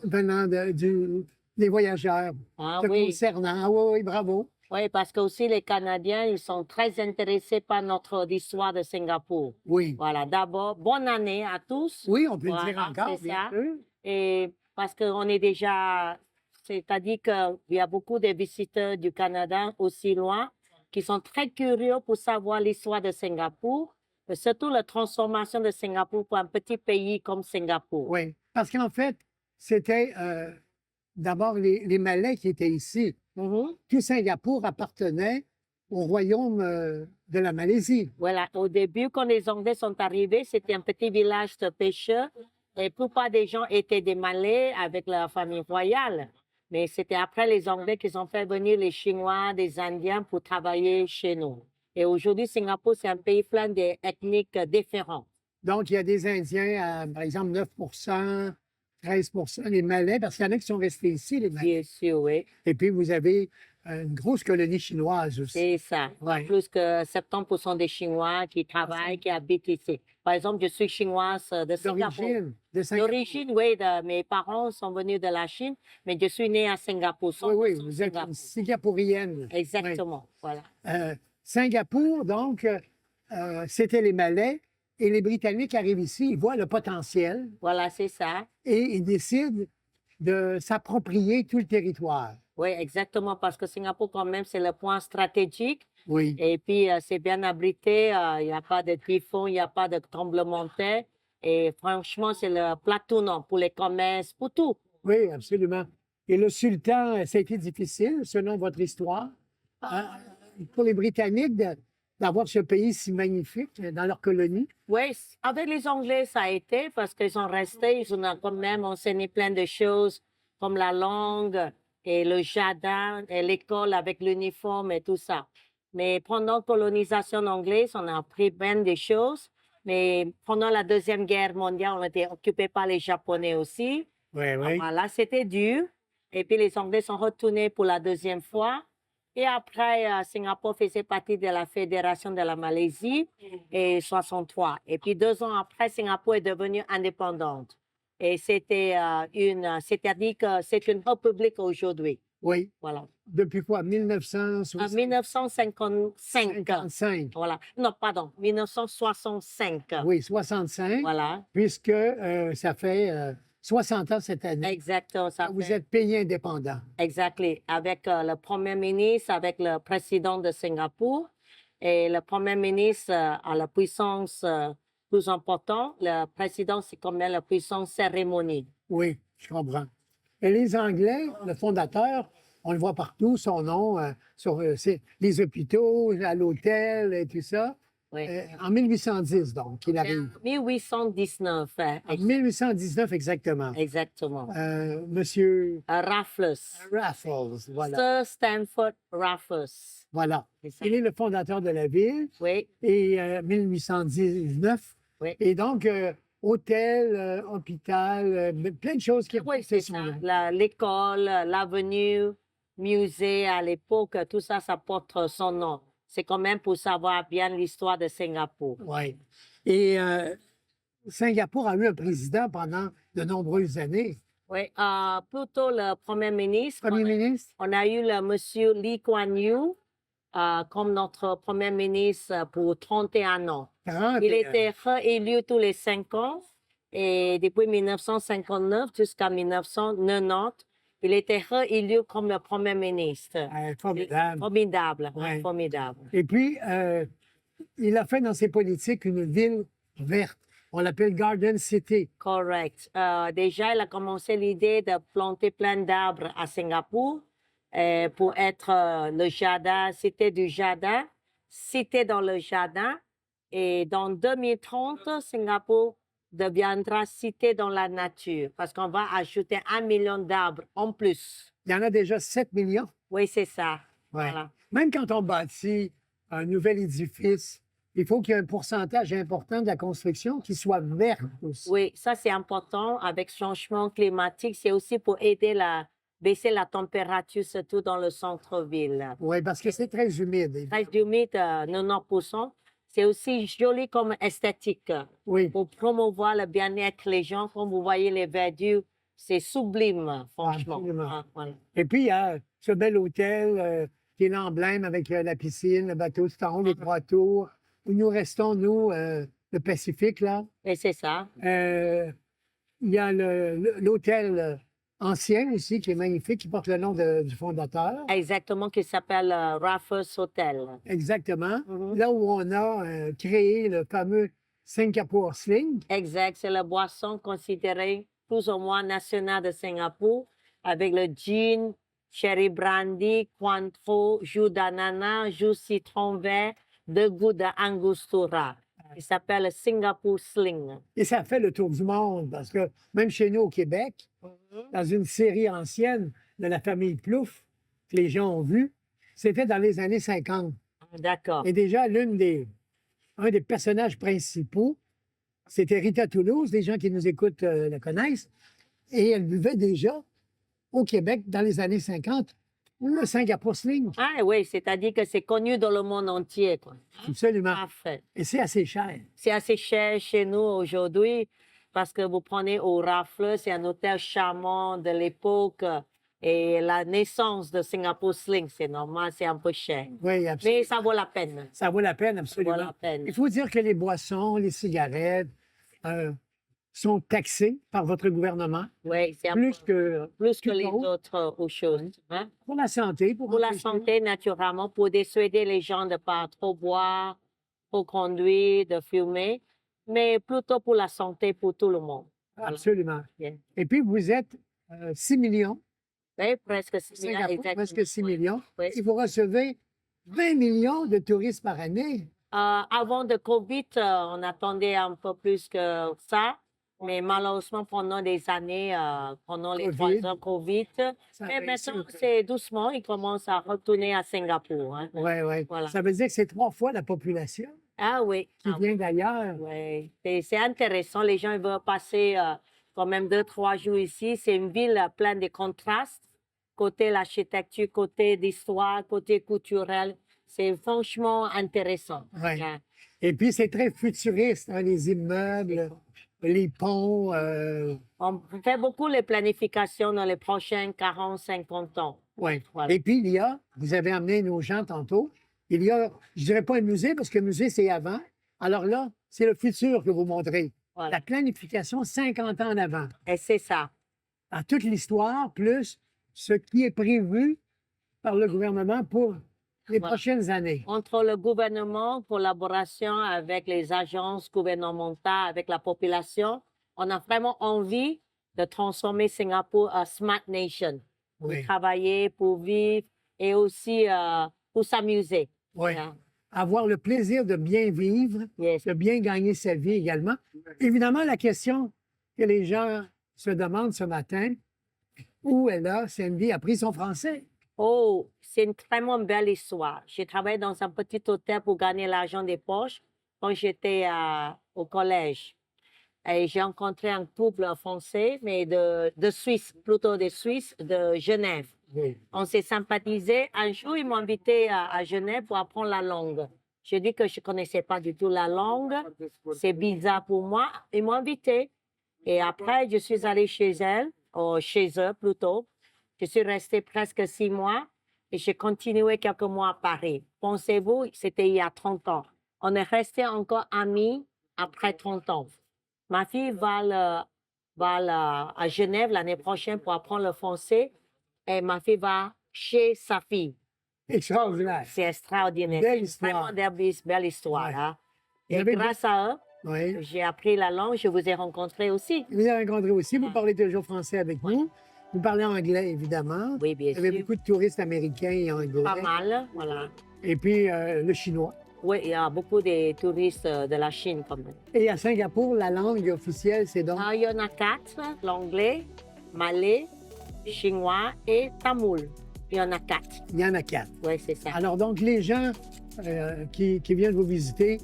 venant des voyageurs Ah te oui, concernant. Ah oui, oui, bravo. oui, parce que aussi les Canadiens, ils sont très intéressés par notre histoire de Singapour. Oui. Voilà, d'abord, bonne année à tous. Oui, on peut le dire Voilà, encore, c'est bien ça. sûr. Et parce qu'on est déjà, c'est-à-dire qu'il y a beaucoup de visiteurs du Canada aussi loin qui sont très curieux pour savoir l'histoire de Singapour, et surtout la transformation de Singapour pour un petit pays comme Singapour. Oui. Parce qu'en fait, c'était d'abord les Malais qui étaient ici. Mhm. Tout Singapour appartenait au royaume de la Malaisie. Voilà, au début, quand les Anglais sont arrivés, c'était un petit village de pêcheurs et la plupart des gens étaient des Malais avec la famille royale. Mais c'était après les Anglais qu'ils ont fait venir les Chinois, des Indiens pour travailler chez nous. Et aujourd'hui, Singapour, c'est un pays plein d'ethniques différentes. Donc, il y a des Indiens, par exemple, 9 13 les Malais, parce qu'il y en a qui sont restés ici, les Malais. Bien sûr, oui. Et puis, vous avez une grosse colonie chinoise aussi. C'est ça. Ouais. Plus que 70% des Chinois qui travaillent, qui habitent ici. Par exemple, je suis chinoise de Singapour. D'origine, de Singapour. D'origine, oui, mes parents sont venus de la Chine, mais je suis née à Singapour. Oui, oui, 100% vous êtes Singapour. une singapourienne. Exactement, voilà. Singapour, donc, c'était les Malais. Et les Britanniques arrivent ici, ils voient le potentiel Voilà, c'est ça. et ils décident de s'approprier tout le territoire. Oui, exactement, parce que Singapour, quand même, c'est le point stratégique. Oui. Et puis, c'est bien abrité. Il n'y a pas de typhon, il n'y a pas de tremblement de terre. Et franchement, c'est le plateau non, pour les commerces, pour tout. Oui, absolument. Et le sultan, ça a été difficile, selon votre histoire, pour les Britanniques d'avoir ce pays si magnifique dans leur colonie. Oui, avec les Anglais, ça a été parce qu'ils sont restés, ils ont quand même enseigné plein de choses comme la langue et le jardin et l'école avec l'uniforme et tout ça. Mais pendant la colonisation anglaise, on a appris bien des choses. Mais pendant la Deuxième Guerre mondiale, on était occupés par les Japonais aussi. Oui, oui. Voilà, c'était dur. Et puis les Anglais sont retournés pour la deuxième fois. Et après, Singapour faisait partie de la Fédération de la Malaisie et 63. Et puis 2 ans après, Singapour est devenue indépendante. Et c'est-à-dire que c'est une république aujourd'hui. Oui. Voilà. Depuis quoi? En 1965. 1955. Voilà. Non, pardon, 1965. Oui, 65. Voilà. Puisque ça fait 60 ans cette année. Exactement. Ça Vous fait- êtes pays indépendant. Exactement. Avec le Premier ministre, avec le président de Singapour. Et le Premier ministre a la puissance plus importante. Le président, c'est quand même la puissance cérémonie. Oui, je comprends. Et les Anglais, le fondateur, on le voit partout, son nom, sur les hôpitaux, à l'hôtel et tout ça. Oui. En 1810, donc, il arrive. 1819. En 1819, exactement. Exactement. Monsieur Raffles. Raffles, voilà. Sir Stanford Raffles. Voilà. C'est ça. Il est le fondateur de la ville. Oui, Et 1819. Oui. Et donc, hôtel, hôpital, plein de choses qui oui, c'est son ça. nom. L'école, l'avenue, musée à l'époque, tout ça, ça porte son nom. C'est quand même pour savoir bien l'histoire de Singapour. Oui. Et Singapour a eu un président pendant de nombreuses années. Oui, plutôt le Premier ministre. Premier ministre? On a eu le monsieur Lee Kuan Yew comme notre Premier ministre pour 31 ans. 30, Il était réélu tous les 5 ans et depuis 1959 jusqu'à 1990, il était réélu comme le Premier ministre. formidable. Formidable, hein, Ouais. formidable. Et puis, il a fait dans ses politiques une ville verte. On l'appelle Garden City. Correct. Déjà, il a commencé l'idée de planter plein d'arbres à Singapour pour être le jardin, cité du jardin, cité dans le jardin. Et dans 2030, Singapour deviendra cité dans la nature parce qu'on va ajouter 1 million d'arbres en plus. Il y en a déjà 7 millions. Oui, c'est ça. Ouais. Voilà. Même quand on bâtit un nouvel édifice, il faut qu'il y ait un pourcentage important de la construction qui soit verte aussi. Oui, ça c'est important avec le changement climatique. C'est aussi pour aider à baisser la température, surtout dans le centre-ville. Oui, parce que c'est très humide. Très humide, 90%. C'est aussi joli comme esthétique Oui, pour promouvoir le bien-être des gens. Comme vous voyez les verdures, c'est sublime, franchement. Absolument. Ah, voilà. et puis il y a ce bel hôtel qui est l'emblème avec la piscine, le bateau de haut, les 3 tours, où nous restons, nous, le Pacifique, là. Et c'est ça. Il y a l'hôtel ancien aussi, qui est magnifique, qui porte le nom du fondateur. Exactement, qui s'appelle Raffles Hotel. Exactement. Mhm. Là où on a créé le fameux Singapore Sling. Exact, c'est la boisson considérée plus ou moins nationale de Singapour avec le gin, cherry brandy, Cointreau, jus d'ananas, jus citron vert, de goût d'Angostura. Il s'appelle le Singapore Sling. Et ça fait le tour du monde, parce que même chez nous au Québec, dans une série ancienne de la famille Plouffe, que les gens ont vu, c'était dans les années 50. D'accord. Et déjà, un des personnages principaux, c'était Rita Toulouse. Les gens qui nous écoutent la connaissent. Et elle buvait déjà au Québec dans les années 50 le Singapore Sling. Ah oui, c'est-à-dire que c'est connu dans le monde entier, quoi. Absolument. Parfait. Et c'est assez cher. C'est assez cher chez nous aujourd'hui parce que vous prenez au Raffles, c'est un hôtel charmant de l'époque et la naissance de Singapore Sling, c'est normal, c'est un peu cher. Oui, absolument. Mais ça vaut la peine. Ça vaut la peine, Ça absolument. vaut la peine. Il faut dire que les boissons, les cigarettes sont taxées par votre gouvernement Oui, c'est un plus peu que plus que tout les autre. autres choses. Hein? Pour la santé. Pour la empêcher- santé, naturellement, pour dissuader les gens de ne pas trop boire, trop conduire, de fumer, mais plutôt pour la santé pour tout le monde. Voilà. Absolument. Bien. Et puis, vous êtes 6 millions, Oui, presque 6 millions, Singapour, exactement. presque 6 Oui. millions, Oui. et vous recevez 20 millions de touristes par année. Avant de COVID, on attendait un peu plus que ça, mais malheureusement, pendant des années, pendant les 3 COVID. ans COVID, Ça mais a baissé maintenant, un peu. c'est doucement, ils commencent à retourner à Singapour. Hein. Oui, oui. Voilà. Ça veut dire que c'est 3 fois la population Ah oui. qui Ah vient d'ailleurs. oui. C'est intéressant. Les gens ils veulent passer quand même 2-3 jours ici. C'est une ville pleine de contrastes, côté l'architecture, côté l'histoire, côté culturel. C'est franchement intéressant. Ouais. Hein. Et puis, c'est très futuriste, hein, les immeubles, les ponts. On fait beaucoup les planifications dans les prochains 40-50 ans. Ouais. Voilà. Et puis, vous avez amené nos gens tantôt, il y a, je dirais pas un musée, parce que le musée, c'est avant. Alors là, c'est le futur que vous montrez. Voilà. La planification 50 ans en avant. Et c'est ça. À toute l'histoire, plus ce qui est prévu par le gouvernement pour les Voilà. prochaines années. Entre le gouvernement, collaboration avec les agences gouvernementales, avec la population, on a vraiment envie de transformer Singapour en Smart Nation. Pour Oui. travailler, pour vivre et aussi pour s'amuser. Oui. Hein. Avoir le plaisir de bien vivre, Yes. de bien gagner sa vie également. Évidemment, la question que les gens se demandent ce matin, où est là, Cindy a pris son français? Oh, c'est une vraiment belle histoire. J'ai travaillé dans un petit hôtel pour gagner l'argent des poches quand j'étais au collège. Et j'ai rencontré un couple français, mais de Suisse, plutôt de Suisse, de Genève. Oui. On s'est sympathisé. Un jour, ils m'ont invité à Genève pour apprendre la langue. J'ai dit que je ne connaissais pas du tout la langue. C'est bizarre pour moi. Ils m'ont invité. Et après, je suis allée chez elle, ou chez eux plutôt. Je suis restée presque 6 mois et j'ai continué quelques mois à Paris. Pensez-vous, c'était il y a 30 ans. On est restés encore amis après 30 ans. Ma fille va à Genève l'année prochaine pour apprendre le français et ma fille va chez sa fille. Extraordinaire. C'est extraordinaire. Belle C'est histoire. vraiment une belle histoire. Ouais. Hein? Vous Et avez- grâce à eux, Oui. j'ai appris la langue, je vous ai rencontré aussi. Vous avez rencontré aussi, vous parlez toujours français avec nous. Vous parlez anglais, évidemment. Oui, bien Vous avez sûr. beaucoup de touristes américains et anglais. Pas mal, voilà. Et puis le chinois. Oui, il y a beaucoup de touristes de la Chine quand même. Et à Singapour, la langue officielle, c'est donc... Il y en a 4, l'anglais, malais, chinois et tamoul. Il y en a 4. Il y en a 4. Oui, c'est ça. Alors donc, les gens qui viennent vous visiter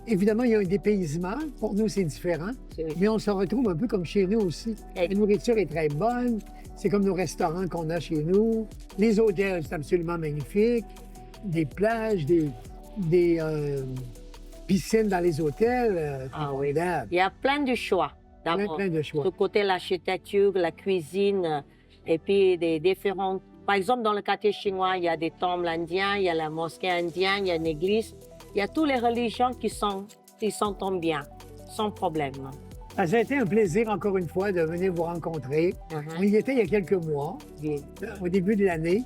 Évidemment, il y a un dépaysement. Pour nous, c'est différent. Oui. Mais on se retrouve un peu comme chez nous aussi. La nourriture est très bonne. C'est comme nos restaurants qu'on a chez nous. Les hôtels, c'est absolument magnifique. Des plages, des piscines dans les hôtels. Ah oui. Formidable. Il y a plein de choix. D'abord, Plein de choix. du côté de l'architecture, la cuisine, et puis des différentes... Par exemple, dans le quartier chinois, il y a des temples indiens, il y a la mosquée indienne, il y a une église. Il y a toutes les religions qui s'entendent bien, sans problème. Ça a été un plaisir, encore une fois, de venir vous rencontrer. On y était il y a quelques mois, Bien. au début de l'année.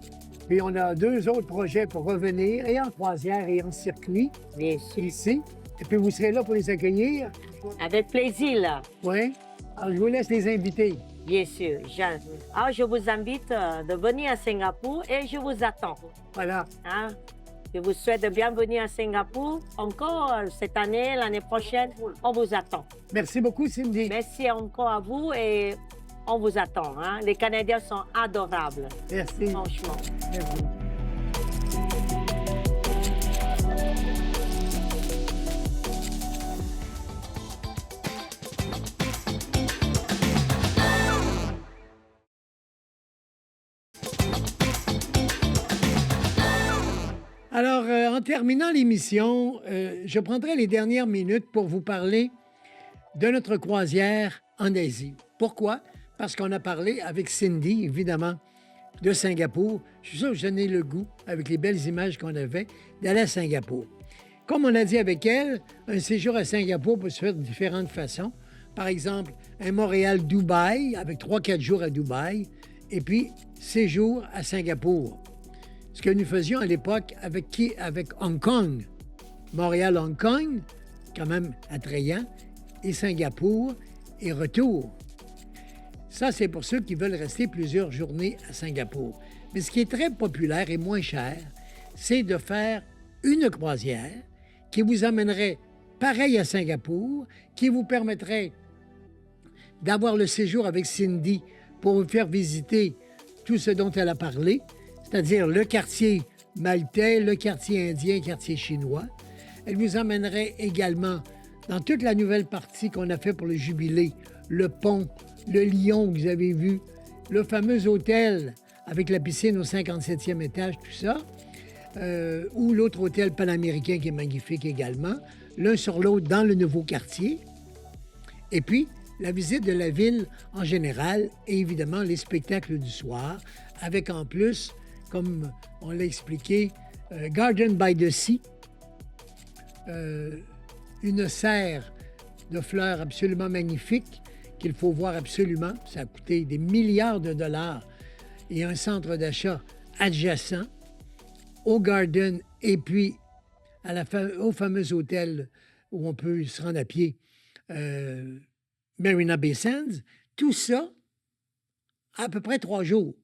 Puis on a 2 autres projets pour revenir, et en croisière et en circuit, Bien sûr. ici. Et puis vous serez là pour les accueillir. Avec plaisir, là. Oui. Alors, je vous laisse les inviter. Bien sûr. Alors, je vous invite de venir à Singapour et je vous attends. Voilà. Hein? Je vous souhaite de bien venir à Singapour. Encore cette année, l'année prochaine, on vous attend. Merci beaucoup, Cindy. Merci encore à vous et on vous attend. Hein? Les Canadiens sont adorables, Merci. franchement. Merci. Alors, en terminant l'émission, je prendrai les dernières minutes pour vous parler de notre croisière en Asie. Pourquoi? Parce qu'on a parlé avec Cindy, évidemment, de Singapour. Je suis sûr que je n'ai le goût, avec les belles images qu'on avait, d'aller à Singapour. Comme on a dit avec elle, un séjour à Singapour peut se faire de différentes façons. Par exemple, un Montréal-Dubaï, avec 3-4 jours à Dubaï, et puis séjour à Singapour. Ce que nous faisions à l'époque avec Hong Kong. Montréal-Hong Kong, quand même attrayant, et Singapour, et retour. Ça, c'est pour ceux qui veulent rester plusieurs journées à Singapour. Mais ce qui est très populaire et moins cher, c'est de faire une croisière qui vous amènerait pareil à Singapour, qui vous permettrait d'avoir le séjour avec Cindy pour vous faire visiter tout ce dont elle a parlé, c'est-à-dire le quartier maltais, le quartier indien, le quartier chinois. Elle vous emmènerait également dans toute la nouvelle partie qu'on a fait pour le jubilé, le pont, le lion que vous avez vu, le fameux hôtel avec la piscine au 57e étage, tout ça, ou l'autre hôtel panaméricain qui est magnifique également, l'un sur l'autre dans le nouveau quartier. Et puis, la visite de la ville en général et évidemment les spectacles du soir, avec en plus, comme on l'a expliqué, Garden by the Sea, une serre de fleurs absolument magnifique qu'il faut voir absolument. Ça a coûté des milliards de dollars et un centre d'achat adjacent au Garden et puis au fameux hôtel où on peut se rendre à pied, Marina Bay Sands. Tout ça, à peu près 3 jours.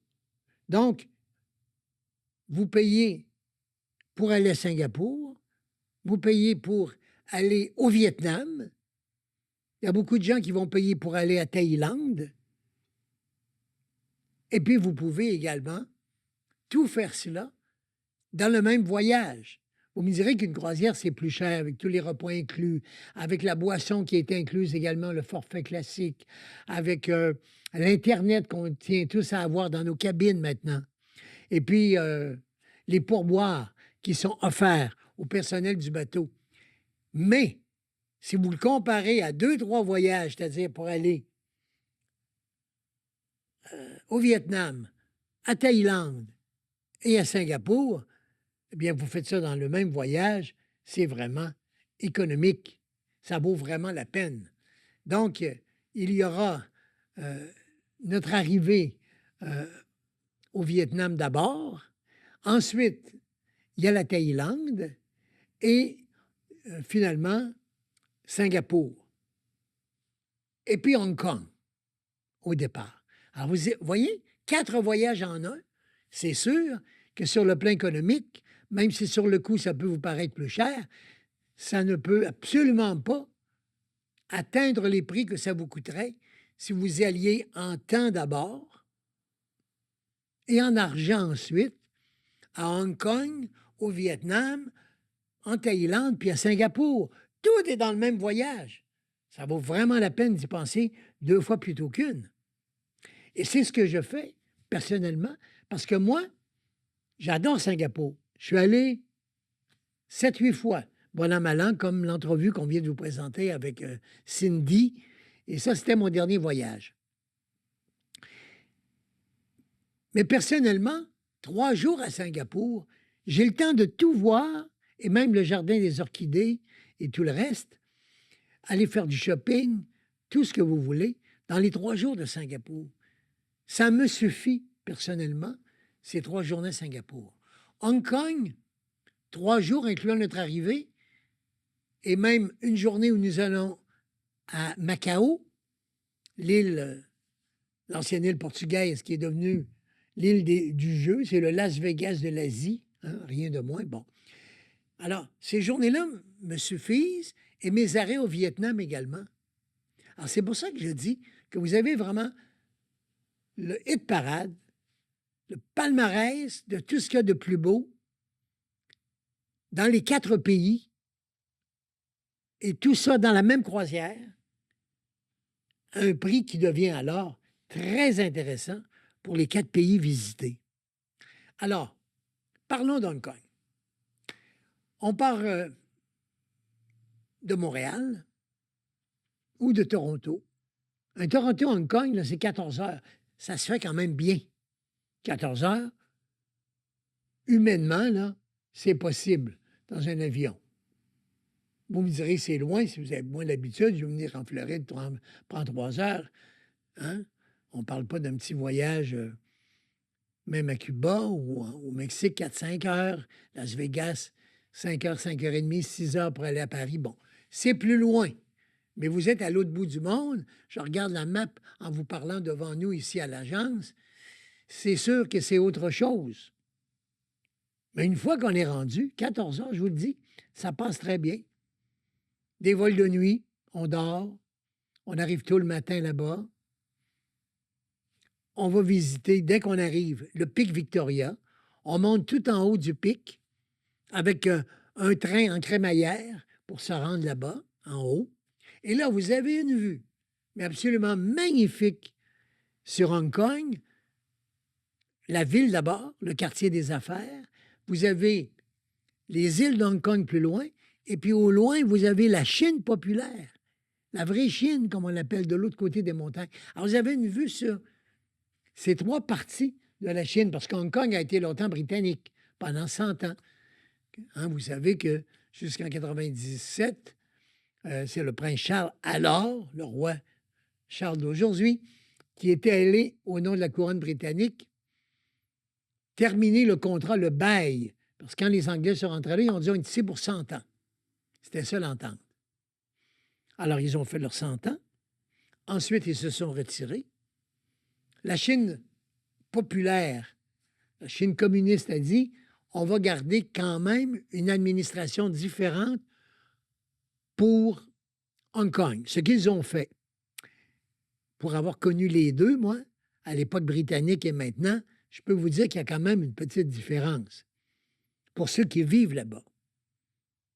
Donc, vous payez pour aller à Singapour, vous payez pour aller au Vietnam. Il y a beaucoup de gens qui vont payer pour aller à Thaïlande. Et puis, vous pouvez également tout faire cela dans le même voyage. Vous me direz qu'une croisière, c'est plus cher, avec tous les repas inclus, avec la boisson qui est incluse également, le forfait classique, avec l'Internet qu'on tient tous à avoir dans nos cabines maintenant. Et puis, les pourboires qui sont offerts au personnel du bateau. Mais, si vous le comparez à 2-3 voyages, c'est-à-dire pour aller au Vietnam, à Thaïlande et à Singapour, eh bien, vous faites ça dans le même voyage, c'est vraiment économique. Ça vaut vraiment la peine. Donc, il y aura notre arrivée au Vietnam d'abord. Ensuite, il y a la Thaïlande et finalement, Singapour. Et puis Hong Kong au départ. Alors, vous voyez, 4 voyages en un. C'est sûr que sur le plan économique, même si sur le coup, ça peut vous paraître plus cher, ça ne peut absolument pas atteindre les prix que ça vous coûterait si vous y alliez en temps d'abord et en argent ensuite à Hong Kong, au Vietnam, en Thaïlande, puis à Singapour. Tout est dans le même voyage. Ça vaut vraiment la peine d'y penser 2 fois plutôt qu'une. Et c'est ce que je fais, personnellement, parce que moi, j'adore Singapour. Je suis allé 7-8 fois, bon an, mal an, comme l'entrevue qu'on vient de vous présenter avec Cindy. Et ça, c'était mon dernier voyage. Mais personnellement, 3 jours à Singapour, j'ai le temps de tout voir, et même le jardin des orchidées et tout le reste, aller faire du shopping, tout ce que vous voulez, dans les 3 jours de Singapour. Ça me suffit, personnellement, ces 3 journées à Singapour. Hong Kong, 3 jours incluant notre arrivée, et même une journée où nous allons à Macao, l'île, l'ancienne île portugaise qui est devenue l'île du jeu, c'est le Las Vegas de l'Asie, hein, rien de moins. Bon. Alors, ces journées-là me suffisent et mes arrêts au Vietnam également. Alors, c'est pour ça que je dis que vous avez vraiment le hit parade, le palmarès de tout ce qu'il y a de plus beau dans les 4 pays et tout ça dans la même croisière, un prix qui devient alors très intéressant pour les 4 pays visités. Alors, parlons d'Hong Kong. On part de Montréal ou de Toronto. Un Toronto-Hong Kong, c'est 14 heures. Ça se fait quand même bien. 14 heures, humainement, là, c'est possible dans un avion. Vous me direz, c'est loin, si vous avez moins d'habitude, je vais venir en Floride, prendre 3 heures. Hein? On ne parle pas d'un petit voyage, même à Cuba ou au Mexique, 4-5 heures. Las Vegas, 5 heures, 5 heures et demie, 6 heures pour aller à Paris. Bon, c'est plus loin. Mais vous êtes à l'autre bout du monde. Je regarde la map en vous parlant devant nous ici à l'agence. C'est sûr que c'est autre chose. Mais une fois qu'on est rendu, 14 heures, je vous le dis, ça passe très bien. Des vols de nuit, on dort, on arrive tôt le matin là-bas. On va visiter, dès qu'on arrive, le pic Victoria. On monte tout en haut du pic avec un train en crémaillère pour se rendre là-bas, en haut. Et là, vous avez une vue, mais absolument magnifique sur Hong Kong. La ville d'abord, le quartier des affaires. Vous avez les îles d'Hong Kong plus loin. Et puis au loin, vous avez la Chine populaire. La vraie Chine, comme on l'appelle, de l'autre côté des montagnes. Alors, vous avez une vue sur ces 3 parties de la Chine, parce qu'Hong Kong a été longtemps britannique, pendant 100 ans. Hein, vous savez que jusqu'en 97, c'est le prince Charles, alors le roi Charles d'aujourd'hui, qui était allé, au nom de la couronne britannique, terminer le contrat, le bail. Parce que quand les Anglais sont rentrés là, ils ont dit on est ici pour 100 ans. C'était ça l'entente. Alors, ils ont fait leurs 100 ans. Ensuite, ils se sont retirés. La Chine populaire, la Chine communiste a dit on va garder quand même une administration différente pour Hong Kong. Ce qu'ils ont fait, pour avoir connu les deux, moi, à l'époque britannique et maintenant, je peux vous dire qu'il y a quand même une petite différence. Pour ceux qui vivent là-bas,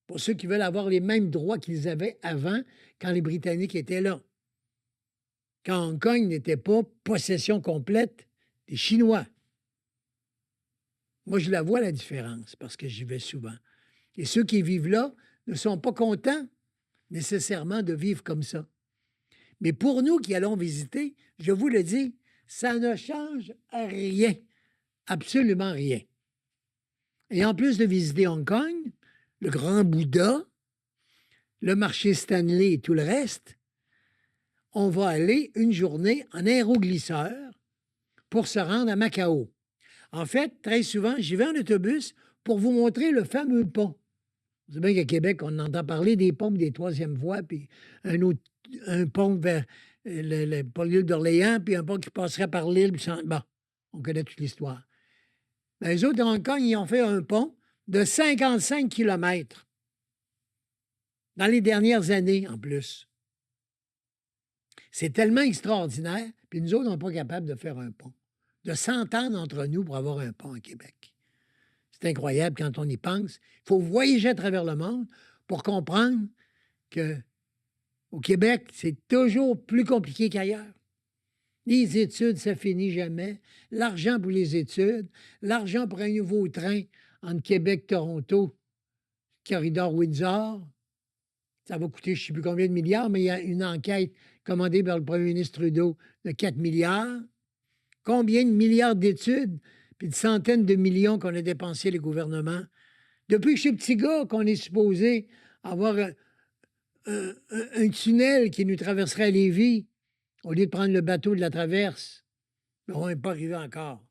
pour ceux qui veulent avoir les mêmes droits qu'ils avaient avant quand les Britanniques étaient là. Quand Hong Kong n'était pas possession complète des Chinois. Moi, je la vois, la différence, parce que j'y vais souvent. Et ceux qui vivent là ne sont pas contents nécessairement de vivre comme ça. Mais pour nous qui allons visiter, je vous le dis, ça ne change rien, absolument rien. Et en plus de visiter Hong Kong, le Grand Bouddha, le marché Stanley et tout le reste, on va aller une journée en aéroglisseur pour se rendre à Macao. En fait, très souvent, j'y vais en autobus pour vous montrer le fameux pont. Vous savez bien qu'à Québec, on entend parler des ponts des 3e voies, puis un pont vers l'île d'Orléans, puis un pont qui passerait par l'île. Bon, on connaît toute l'histoire. Mais les autres, à Hong Kong, ils ont fait un pont de 55 km dans les dernières années, en plus. C'est tellement extraordinaire, puis nous autres, on n'est pas capables de faire un pont. De s'entendre entre nous pour avoir un pont à Québec. C'est incroyable quand on y pense. Il faut voyager à travers le monde pour comprendre qu'au Québec, c'est toujours plus compliqué qu'ailleurs. Les études, ça finit jamais. L'argent pour les études, l'argent pour un nouveau train entre Québec, Toronto, corridor Windsor, ça va coûter je ne sais plus combien de milliards, mais il y a une enquête commandée par le premier ministre Trudeau de 4 milliards. Combien de milliards d'études, puis de centaines de millions qu'on a dépensés, les gouvernements. Depuis que je suis petit gars, qu'on est supposé avoir un tunnel qui nous traverserait à Lévis, au lieu de prendre le bateau de la traverse. Mais on n'est pas arrivé encore.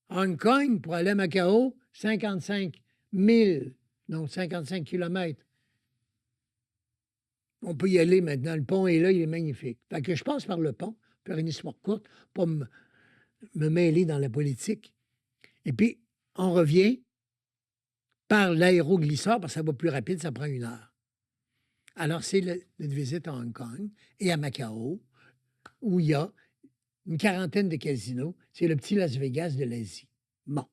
Hong Kong, pour aller à Macao, 55 000, donc 55 kilomètres. On peut y aller maintenant. Le pont est là, il est magnifique. Fait que je passe par le pont, faire une histoire courte, pas me mêler dans la politique. Et puis, on revient par l'aéroglisseur, parce que ça va plus rapide, ça prend 1 heure. Alors, c'est notre visite à Hong Kong et à Macao, où il y a une quarantaine de casinos. C'est le petit Las Vegas de l'Asie. Bon.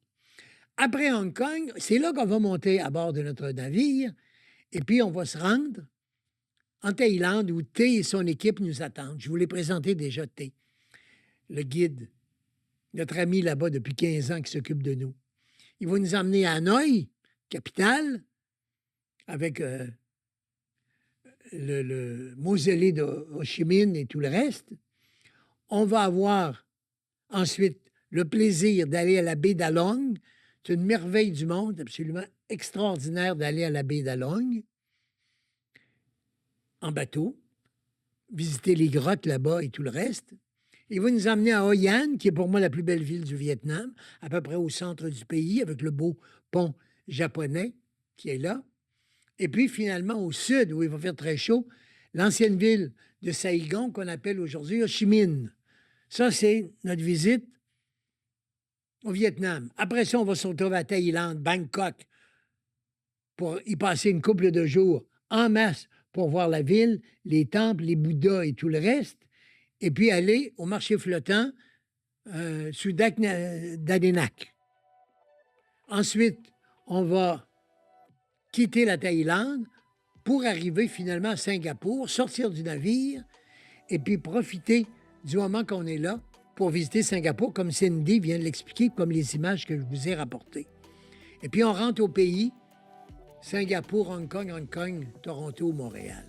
Après Hong Kong, c'est là qu'on va monter à bord de notre navire, et puis on va se rendre en Thaïlande, où T et son équipe nous attendent. Je vous l'ai présenté déjà, T, le guide, notre ami là-bas depuis 15 ans qui s'occupe de nous. Il va nous emmener à Hanoï, capitale, avec le mausolée de Ho Chi Minh et tout le reste. On va avoir ensuite le plaisir d'aller à la baie d'Along. C'est une merveille du monde, absolument extraordinaire d'aller à la baie d'Along en bateau, visiter les grottes là-bas et tout le reste. Il va nous emmener à Hoi An, qui est pour moi la plus belle ville du Vietnam, à peu près au centre du pays, avec le beau pont japonais qui est là. Et puis, finalement, au sud, où il va faire très chaud, l'ancienne ville de Saigon, qu'on appelle aujourd'hui Ho Chi Minh. Ça, c'est notre visite au Vietnam. Après ça, on va se retrouver à Thaïlande, Bangkok, pour y passer une couple de jours en masse pour voir la ville, les temples, les Bouddhas et tout le reste, et puis aller au marché flottant sous Dadenak. Ensuite, on va quitter la Thaïlande pour arriver finalement à Singapour, sortir du navire et puis profiter du moment qu'on est là pour visiter Singapour, comme Cindy vient de l'expliquer, comme les images que je vous ai rapportées. Et puis on rentre au pays, Singapour, Hong Kong, Toronto, Montréal.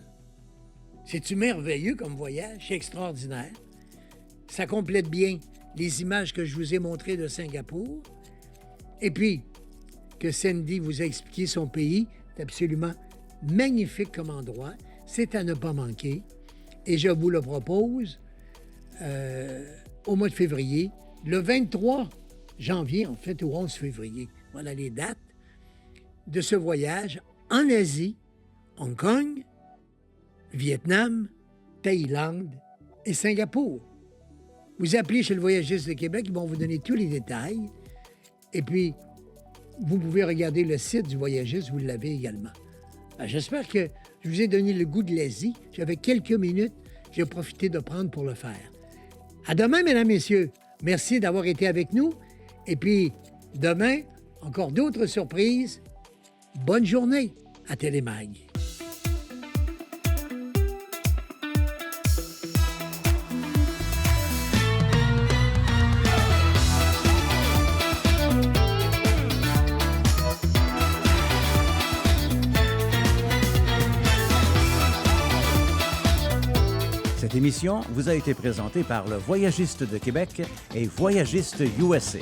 C'est-tu merveilleux comme voyage? C'est extraordinaire. Ça complète bien les images que je vous ai montrées de Singapour. Et puis, que Cindy vous a expliqué son pays, c'est absolument magnifique comme endroit. C'est à ne pas manquer. Et je vous le propose au mois de février, le 23 janvier, en fait, au 11 février. Voilà les dates de ce voyage en Asie, Hong Kong, Vietnam, Thaïlande et Singapour. Vous appelez chez le Voyagiste de Québec, ils vont vous donner tous les détails. Et puis, vous pouvez regarder le site du Voyagiste, vous l'avez également. Alors, j'espère que je vous ai donné le goût de l'Asie. J'avais quelques minutes, j'ai profité de prendre pour le faire. À demain, mesdames, messieurs. Merci d'avoir été avec nous. Et puis, demain, encore d'autres surprises. Bonne journée à Télémag. Cette émission vous a été présentée par le Voyagiste de Québec et Voyagiste USA.